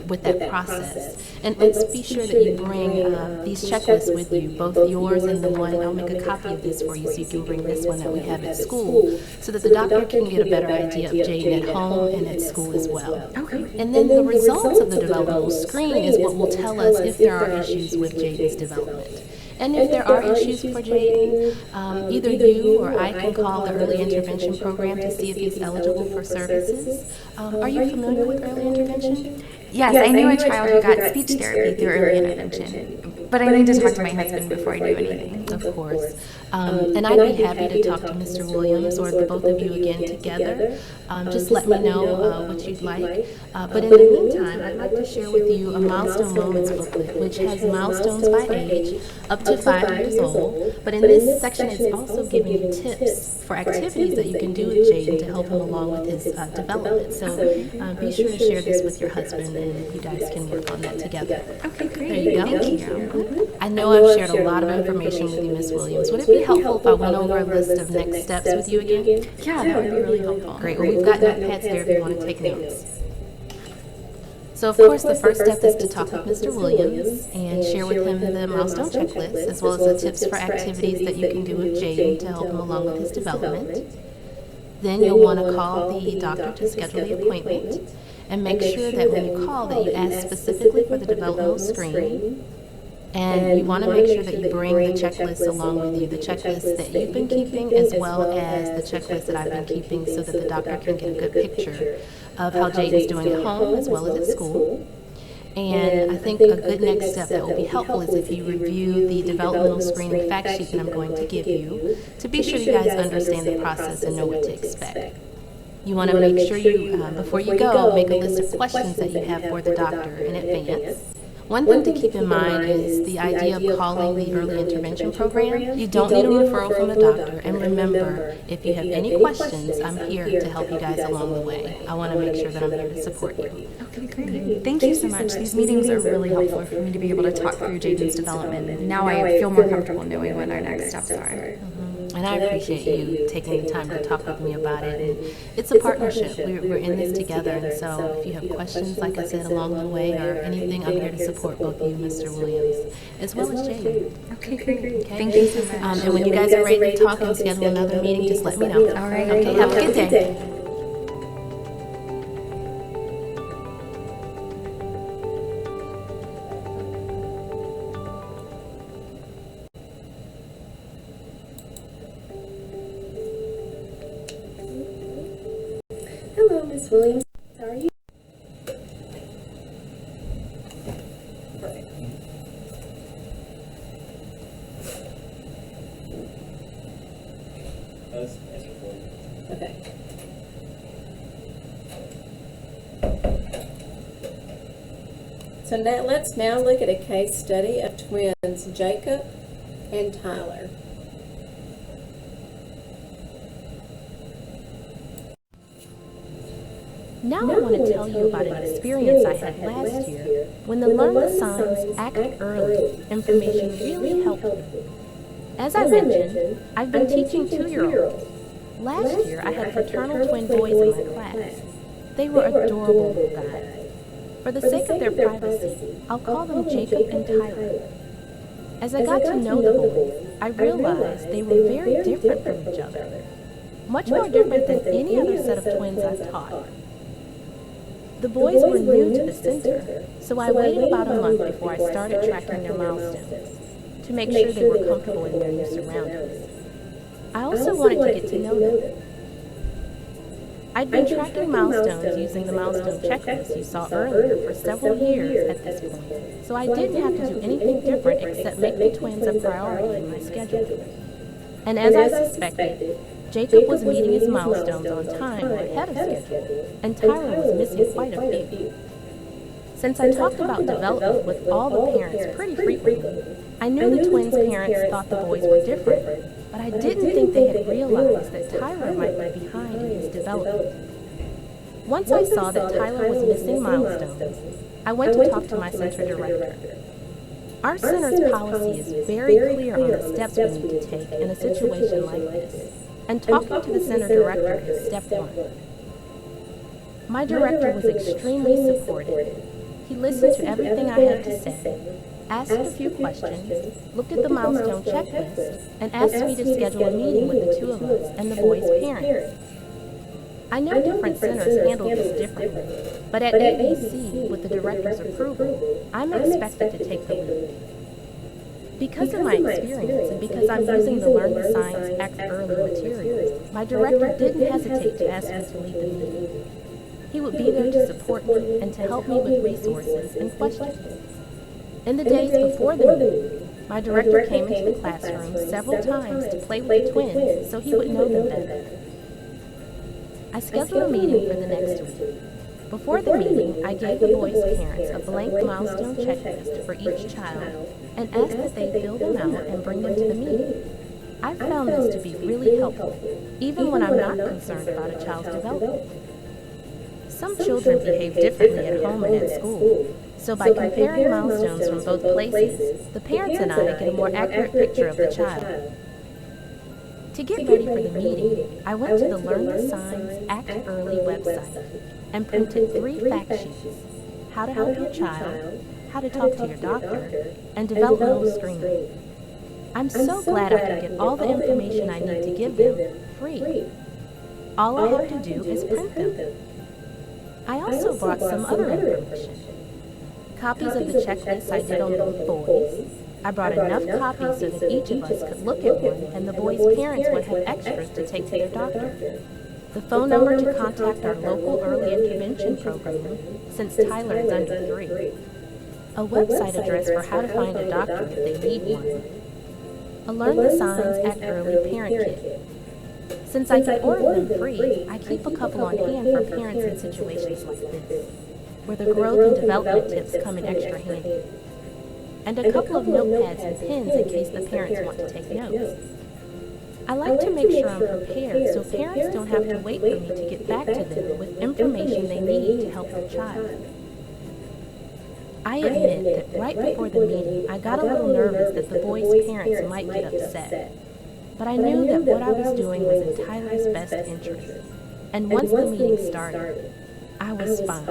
with that process. And let's be sure that you bring these checklists with you, both yours and the one. I'll make a copy of this for you so you can bring this one that we have at school so that the doctor can get a better idea of Jaden at home and at school as well. Okay. And then the results of the developmental screen is what will tell us if there are issues with Jaden's development. And if there are issues for Jaden, either you or I can call the early intervention program to see if he's eligible for services. Are you familiar with early intervention? Yes, I knew a child who got speech therapy through early intervention, but I need to talk to my husband before I do anything. Of course. And I'd be happy to talk to Mr. Williams or the both of you again together. Just let me know what you'd like. But in the meantime, I'd like to share with you a Milestone Moments booklet, which has milestones by age up to 5 years old. But in this section, it's also giving you tips for activities that you can do with Jaden to help him along with his development. So be sure to share this with your husband, and you guys can work on that together. Okay, great. There you go. Thank you. I know I've shared a lot of information with you, Ms. Williams. Would it be helpful if I went over a list of next steps with you again? Yeah, that would be really helpful. Great. Well, we've got notepads there if you want to take notes. So, of course, the first step is to talk with Mr. Williams and share with him the milestone checklist, as well as the tips for activities that you can do with Jaden to help him along with his development. Then you'll want to call the doctor to schedule the appointment, and make sure that when you call that you ask specifically for the developmental screen. And you want to make sure that you bring the checklist along with you, the checklist that you've been keeping as well as the checklist that I've been keeping, so that the doctor can get a good picture of how Jaden's doing at home as well as at school. And I think a good next step that will be helpful is if you review the developmental screening fact sheet that I'm going to give you, to be sure you guys understand the process and know what to expect. You want to make sure you, before you go, make a list of questions that you have for the doctor in advance. One thing to keep in mind is the idea of calling the early intervention program. You don't need a referral from a doctor. And remember, if you have any questions, I'm here to help you guys along the way. I want to make sure that I'm here to support you. Okay, great. Thank you so much. These meetings are really helpful for me to be able to talk through Jaden's development. And now I feel more comfortable knowing what our next steps are. And I appreciate you taking the time to talk with me about it. And it's a partnership. We're in this together. And so if you have questions, like I said, along the way or anything, I'm here to support both you, Mr. Williams, as well as Jaden. Okay, great. Okay? Thank you so much. And when you guys are ready to talk and schedule another meeting, just let me know. All right. Okay, have a good day. Hello, Miss Williams. How are you? Okay. So now let's look at a case study of twins Jacob and Tyler. Now I want to tell you about an experience I had last year when the Learn the Signs, Act Early information really helped me. As I mentioned, I've been teaching 2-year-olds. Last year, I had fraternal twin boys in my class. They were adorable little guys. For the sake of their privacy, I'll call them Jacob and Tyler. As I got to know the boys, I realized they were very different from each other. Much more different than any other set of twins I've taught. The boys were new to the center, so I waited about a month before I started tracking their milestones, to make sure they were comfortable in their new surroundings. I also wanted to get to know them. I'd been tracking milestones using the milestone checklist you saw earlier for several years at this point, so I didn't have to do anything different except make the twins a priority in my schedule. And as I suspected, Jacob was meeting his milestones on time or ahead of schedule, and Tyler was missing quite a few. Since I talked about development with all the parents pretty frequently, I knew the twins' parents thought the boys were different, but I didn't think they had realized that Tyler might be behind in his development. Once I saw that Tyler was missing milestones, I went to talk to my center director. Our center's policy is very clear on the steps we need to take in a situation like this, and talking to the center director is step one. My director was extremely supportive. He listened to everything I had to say, asked a few questions, looked at the milestone checklist, and asked me to schedule a meeting with the two of us and the boys' parents. I know different centers handle this differently, but at ABC, with the director's approval, I'm expected to take the lead. Because of my experience and because I'm using the Learn the Signs, Act Early materials, my director didn't hesitate to ask me to lead the meeting. He would be there to support me and to help me with resources and questions. In the days before the meeting, my director came into the classroom several times to play with the twins so he would know them better. I scheduled a meeting for the next week. Before the meeting, I gave the boys' parents a blank milestone checklist for each child and asked that they fill them out and bring them to the meeting. I've found this to be really helpful, even when I'm not concerned about a child's development. Some children behave differently at home and at school, so by comparing milestones from both places, the parents and I get a more accurate picture of the child. To get ready for the meeting, I went to the Learn the Signs, Act Early website and printed 3 fact sheets: how to help your child, how to talk to your doctor, and developmental screening. I'm so glad I can get all the information I need to give them free. All I have to do is print them. I also brought some other information. Copies of the checklists I did on the boys. I brought enough copies so that each of us could look at one and the boys' parents would have extras to take to their doctor. The phone number to contact our local early intervention program, since Tyler is under 3. A website address for how to find a doctor if they need one. A Learn the Signs Act Early parent kit. Since I can order them free, I keep a couple on hand for parents in situations like this, where the growth and development tips come in extra handy. And a couple of notepads and pens in case the parents want to take notes. I like to make sure I'm prepared so parents don't have to wait for me to get back to them with information they need to help their child. I admit that right before the meeting, I got a little nervous that the boys' parents might get upset. But I knew that what I was doing was in Tyler's best interest. And once the meeting started, I was fine.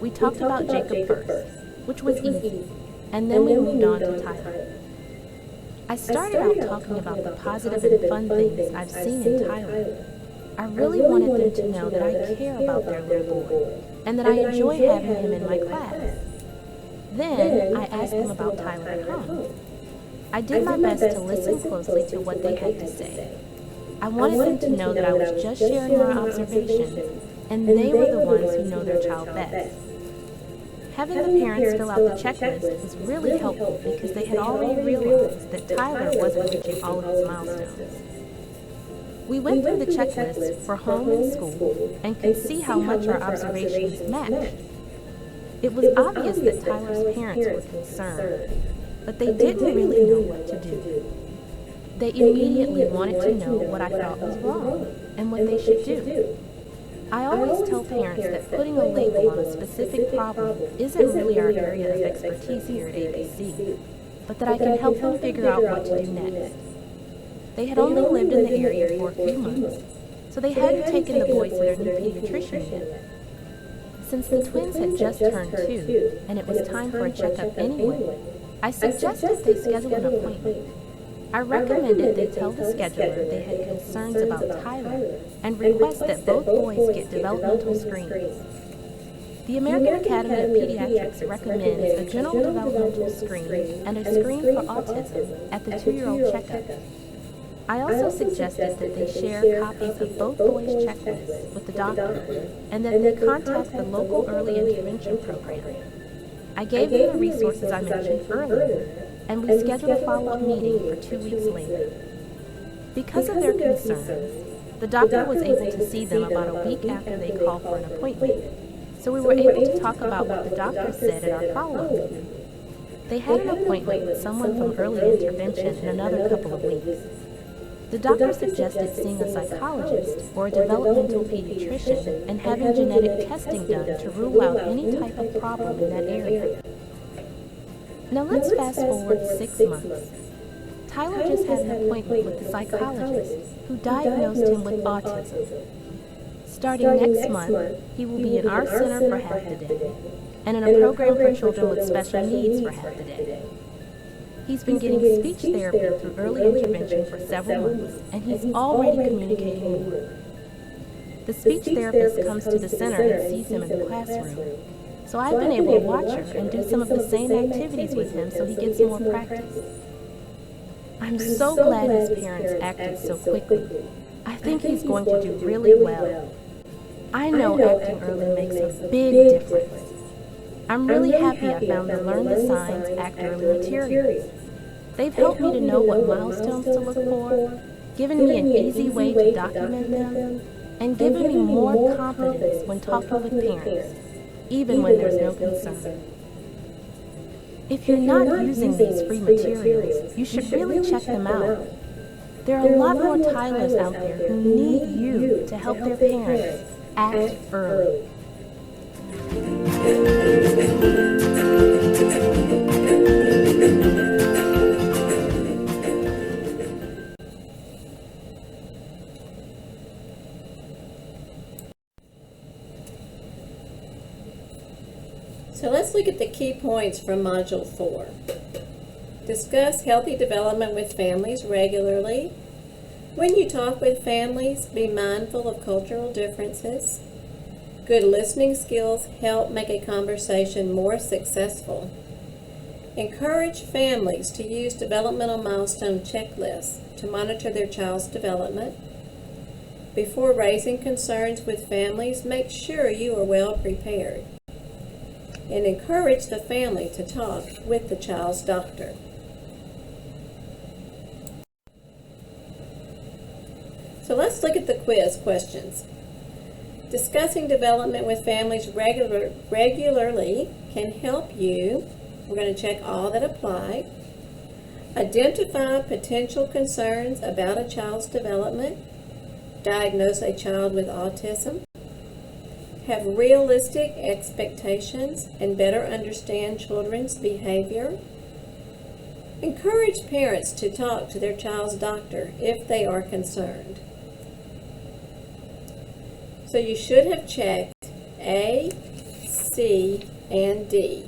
We talked about Jacob first, which was easy, and then we moved on to Tyler. I started out talking about the positive and fun things I've seen in Tyler. I really wanted them to know that I care about their little boy, and that I enjoy having him in my class. Then I asked them about Tyler at home. I did my best to listen closely to what they had to say. I wanted them to know that I was just sharing my observations, and they were the ones who know their child best. Having the parents fill out the checklist was really helpful because they had already realized that Tyler wasn't reaching all of his milestones. We went through the checklist for home and school and could see how much our observations matched. It was obvious that Tyler's parents were concerned, but they didn't really know what to do. They immediately wanted to know what I thought was wrong and what they should do. I always tell parents that putting a label on a specific problem isn't really our area of expertise here at ABC, but that I can help them figure out what to do next. They had only lived in the area for a few months, so they hadn't taken the boys to their new pediatrician yet. Since the twins had just turned 2, and it was time for a checkup anyway, I suggested they schedule an appointment. I recommended they tell the scheduler they had concerns about Tyler and request that both boys get developmental screenings. The American Academy of Pediatrics recommends a general developmental screen and a screen for autism at the 2-year-old checkup. I also suggested that they share copies of both boys' checklists with the doctor and that they contact the local early intervention program. I gave them the resources I mentioned earlier, and we scheduled a follow-up meeting for 2 weeks later. Because of their concerns, the doctor was able to see them about a week after they called for an appointment, so we were able to talk about what the doctor said at our follow-up meeting. They had an appointment with someone from early intervention in another couple of weeks. The doctor suggested seeing a psychologist or a developmental pediatrician and having genetic testing done to rule out any type of problem in that area. Now let's fast forward 6 months. Tyler just had an appointment with the psychologist who diagnosed him with autism. Starting next month, he will be in our center for half the day and in a program for children with special needs for half the day. He's been getting speech therapy through early intervention for several months, and he's already communicating more. The speech therapist comes to the center and sees him in the classroom, So I've been able to watch her and do some of the same activities with him so he gets more practice. I'm so glad his parents acted so quickly. I think he's going to do really well. I know acting early makes a big difference. I'm really happy I found the Learn the Signs Act Early materials. They've helped me to know what milestones to look for, given me an easy way to document them, and given me more confidence when talking with parents, even when there's no concern. If you're not using these free materials, you should really check them out. There are a lot more Tylers out there who need you to help their parents act early. So let's look at the key points from Module 4. Discuss healthy development with families regularly. When you talk with families, be mindful of cultural differences. Good listening skills help make a conversation more successful. Encourage families to use developmental milestone checklists to monitor their child's development. Before raising concerns with families, make sure you are well prepared. And encourage the family to talk with the child's doctor. So let's look at the quiz questions. Discussing development with families regularly can help you. We're going to check all that apply. Identify potential concerns about a child's development. Diagnose a child with autism. Have realistic expectations and better understand children's behavior. Encourage parents to talk to their child's doctor if they are concerned. So you should have checked A, C, and D.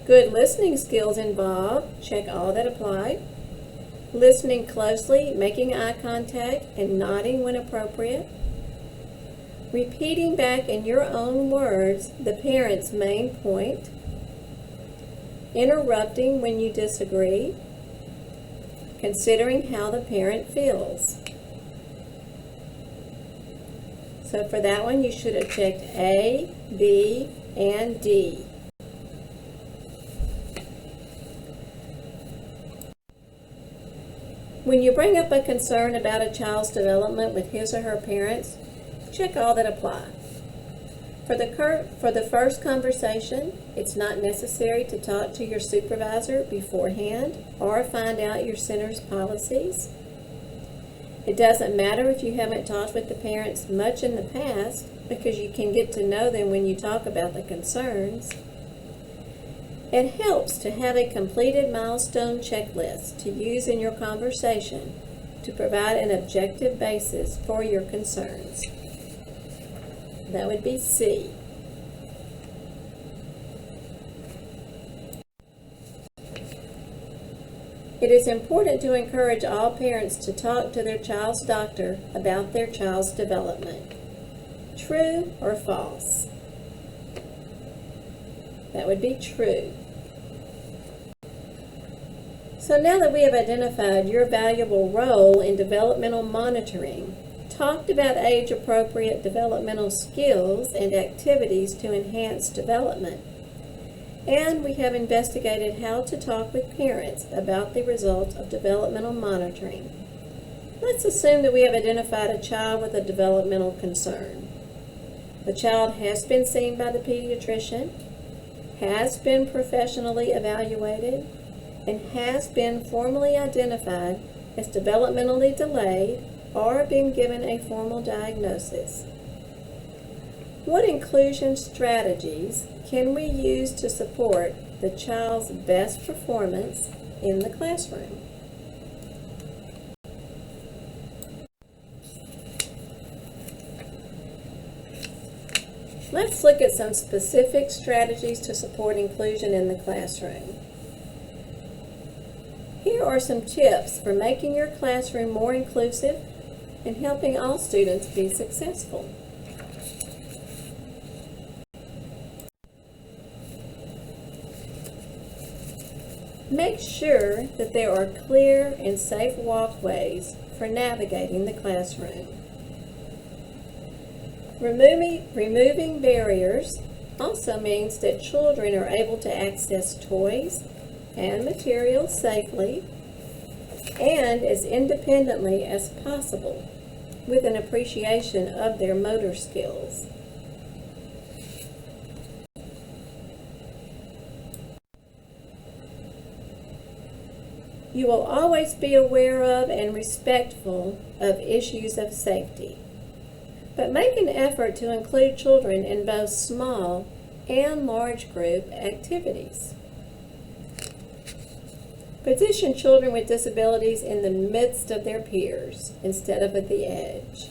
Good listening skills involved. Check all that apply. Listening closely, making eye contact, and nodding when appropriate. Repeating back in your own words the parent's main point. Interrupting when you disagree. Considering how the parent feels. So for that one, you should have checked A, B, and D. When you bring up a concern about a child's development with his or her parents, check all that apply. For the first conversation, it's not necessary to talk to your supervisor beforehand or find out your center's policies. It doesn't matter if you haven't talked with the parents much in the past, because you can get to know them when you talk about the concerns. It helps to have a completed milestone checklist to use in your conversation to provide an objective basis for your concerns. That would be C. It is important to encourage all parents to talk to their child's doctor about their child's development. True or false? That would be true. So now that we have identified your valuable role in developmental monitoring, talked about age-appropriate developmental skills and activities to enhance development, and we have investigated how to talk with parents about the results of developmental monitoring, let's assume that we have identified a child with a developmental concern. The child has been seen by the pediatrician, has been professionally evaluated, and has been formally identified as developmentally delayed or been given a formal diagnosis. What inclusion strategies can we use to support the child's best performance in the classroom? Let's look at some specific strategies to support inclusion in the classroom. Here are some tips for making your classroom more inclusive and helping all students be successful. Make sure that there are clear and safe walkways for navigating the classroom. Removing barriers also means that children are able to access toys and materials safely and as independently as possible, with an appreciation of their motor skills. You will always be aware of and respectful of issues of safety, but make an effort to include children in both small and large group activities. Position children with disabilities in the midst of their peers instead of at the edge.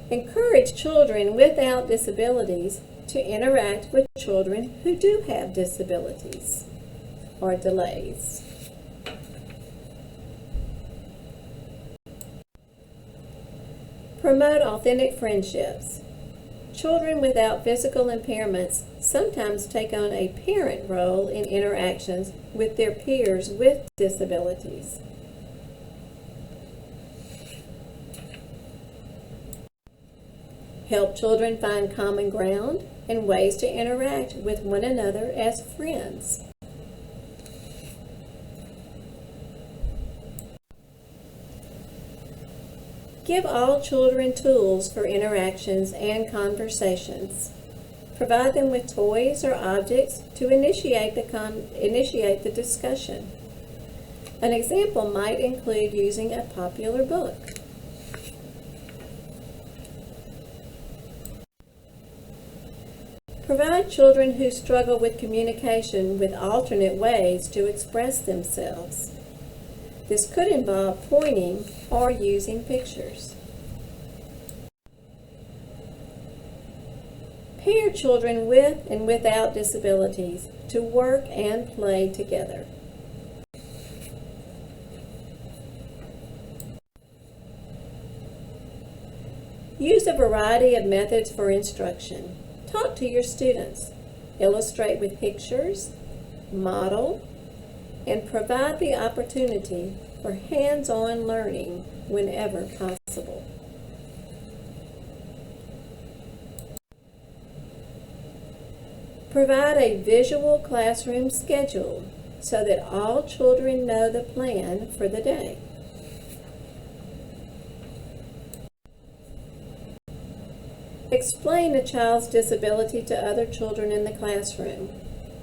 Encourage children without disabilities to interact with children who do have disabilities or delays. Promote authentic friendships. Children without physical impairments sometimes take on a parent role in interactions with their peers with disabilities. Help children find common ground and ways to interact with one another as friends. Give all children tools for interactions and conversations. Provide them with toys or objects to initiate the discussion. An example might include using a popular book. Provide children who struggle with communication with alternate ways to express themselves. This could involve pointing or using pictures. Pair children with and without disabilities to work and play together. Use a variety of methods for instruction. Talk to your students. Illustrate with pictures, model, and provide the opportunity for hands-on learning whenever possible. Provide a visual classroom schedule so that all children know the plan for the day. Explain a child's disability to other children in the classroom.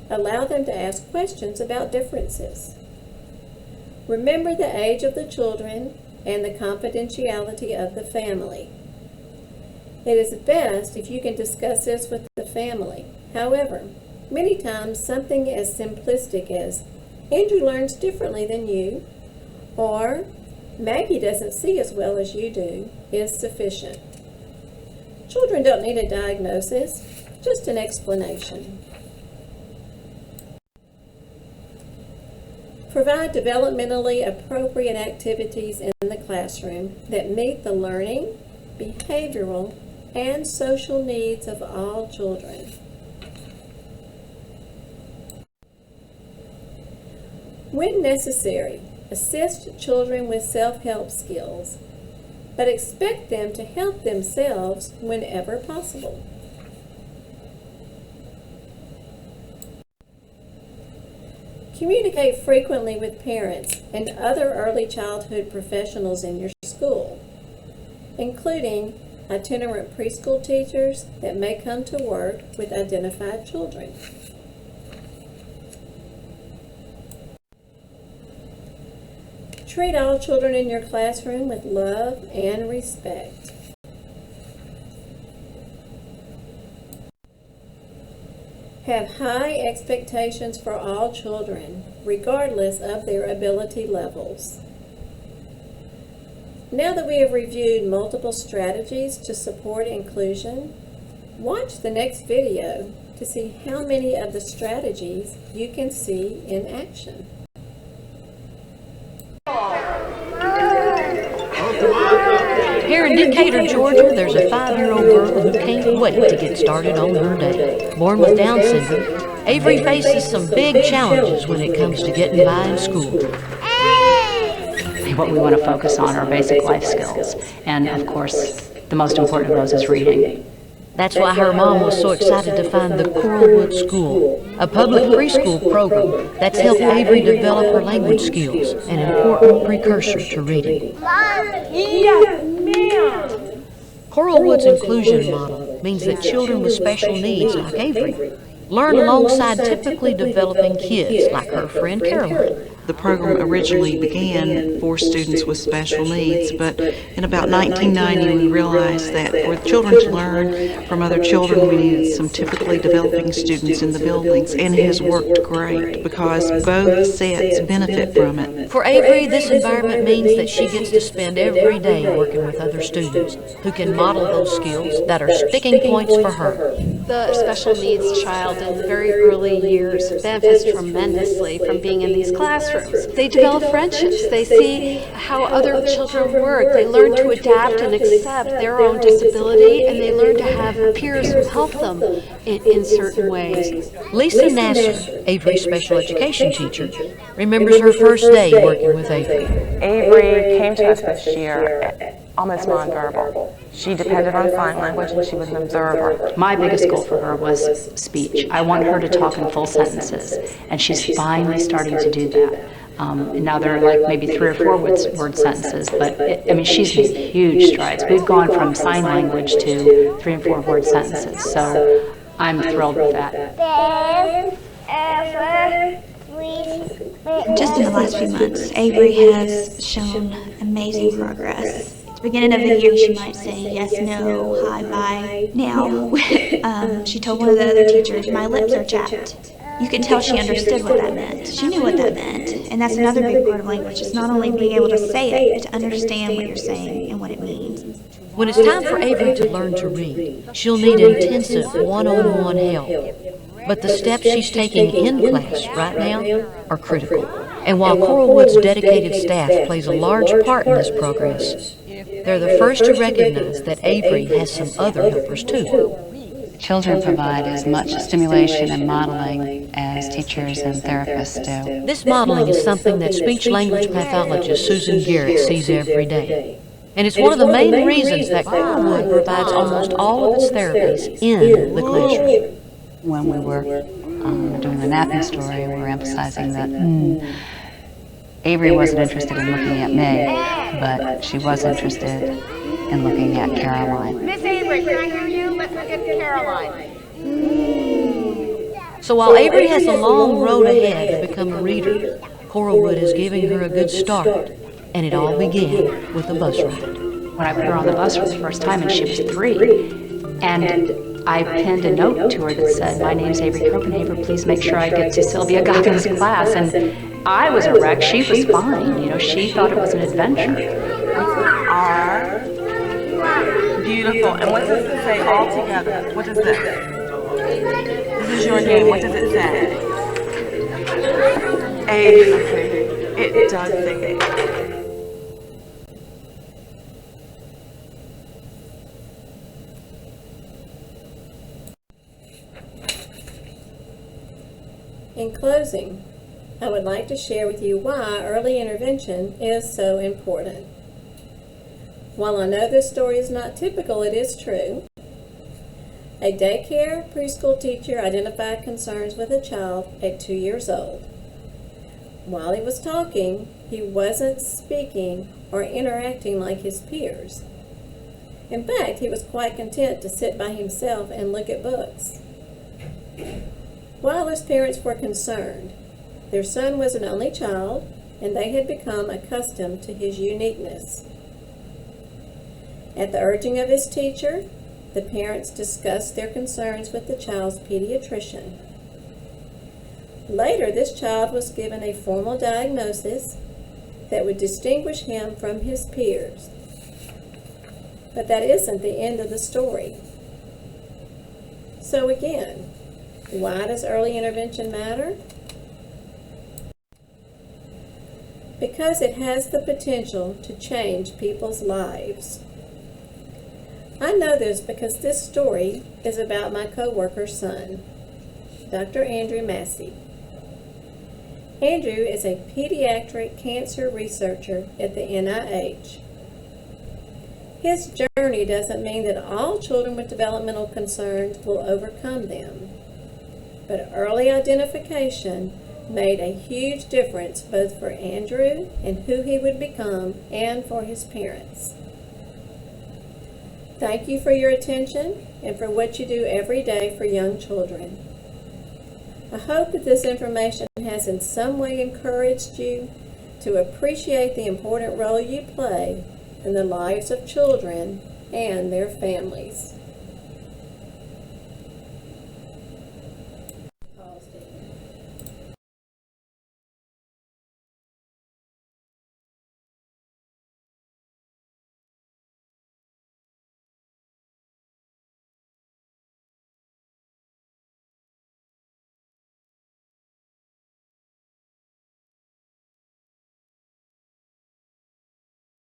Allow them to ask questions about differences. Remember the age of the children and the confidentiality of the family. It is best if you can discuss this with the family. However, many times something as simplistic as, Andrew learns differently than you, or Maggie doesn't see as well as you do, is sufficient. Children don't need a diagnosis, just an explanation. Provide developmentally appropriate activities in the classroom that meet the learning, behavioral, and social needs of all children. When necessary, assist children with self-help skills, but expect them to help themselves whenever possible. Communicate frequently with parents and other early childhood professionals in your school, including itinerant preschool teachers that may come to work with identified children. Treat all children in your classroom with love and respect. Have high expectations for all children, regardless of their ability levels. Now that we have reviewed multiple strategies to support inclusion, watch the next video to see how many of the strategies you can see in action. Parent Decatur, Georgia, there's a 5-year-old girl who can't wait to get started on her day. Born with Down syndrome, Avery faces some big challenges when it comes to getting by in school. What we want to focus on are basic life skills. And of course, the most important of those is reading. That's why her mom was so excited to find the Coralwood School, a public preschool program that's helped Avery develop her language skills, an important precursor to reading. Yes, ma'am. Coralwood's inclusion model means that children with special needs like Avery learn alongside typically developing kids like her friend Caroline. The program originally began for students with special needs, but in about 1990 we realized that for children to learn from other children, we needed some typically developing students in the buildings, and it has worked great because both sets benefit from it. For Avery, this environment means that she gets to spend every day working with other students who can model those skills that are sticking points for her. The special needs child in very early years benefits tremendously from being in these classrooms. They develop friendships. They see how other children work. They learn to adapt and accept their own disability, and they learn to have peers who help them in certain ways. Lisa Nasser, Avery's special education teacher, remembers her first day working with Avery. Avery came to us this year almost nonverbal. She depended on sign language and she was an observer. My biggest goal for her was speech. I want her to talk in full sentences, and she's finally starting to do that. Now there are like maybe 3 or 4 word sentences, but I mean, she's made huge strides. We've gone from sign language to 3 and 4 word sentences, so I'm thrilled with that. Just in the last few months, Avery has shown amazing progress. At the beginning of the year, she might say yes, no, hi, bye. Now, she told one of the other teachers, my lips are chapped. You could tell she understood what that meant. She knew what that meant. And that's another big part of language. It's not only being able to say it, but to understand what you're saying and what it means. When it's time for Avery to learn to read, she'll need intensive one-on-one help. But the steps she's taking in class right now are critical. And while Coralwood's dedicated staff plays a large part in this progress, they're the first to recognize that Avery has some other helpers too. Children provide as much stimulation and modeling as teachers and therapists do. This modeling is something that speech-language pathologist Susan Garrett sees every day. And it's one of the main reasons that Coralwood provides almost all of its therapies in the classroom. When we were doing the napping story, we were emphasizing that Avery wasn't interested in looking at May, but she was interested in looking at Caroline. Miss Avery, can I hear you? Let's look at Caroline. So while Avery has a long road ahead to become a reader, Coralwood is giving her a good start, and it all began with a bus ride. When I put her on the bus for the first time, and she was 3, and I pinned a note to her that said, my name's Avery Copenhaver, please make sure I get to Sylvia Goggins' class. And I was a wreck, she was fine, you know, she thought it was an adventure. R. Beautiful. And what does it say all together? What is this? This is your name. What does it say? A. Okay. It does say A. In closing, I would like to share with you why early intervention is so important. While I know this story is not typical, it is true. A daycare preschool teacher identified concerns with a child at 2 years old. While he was talking, he wasn't speaking or interacting like his peers. In fact, he was quite content to sit by himself and look at books. While his parents were concerned, their son was an only child, and they had become accustomed to his uniqueness. At the urging of his teacher, the parents discussed their concerns with the child's pediatrician. Later, this child was given a formal diagnosis that would distinguish him from his peers. But that isn't the end of the story. So again, why does early intervention matter? Because it has the potential to change people's lives. I know this because this story is about my co-worker's son, Dr. Andrew Massey. Andrew is a pediatric cancer researcher at the NIH. His journey doesn't mean that all children with developmental concerns will overcome them, but early identification made a huge difference both for Andrew and who he would become and for his parents. Thank you for your attention and for what you do every day for young children. I hope that this information has in some way encouraged you to appreciate the important role you play in the lives of children and their families.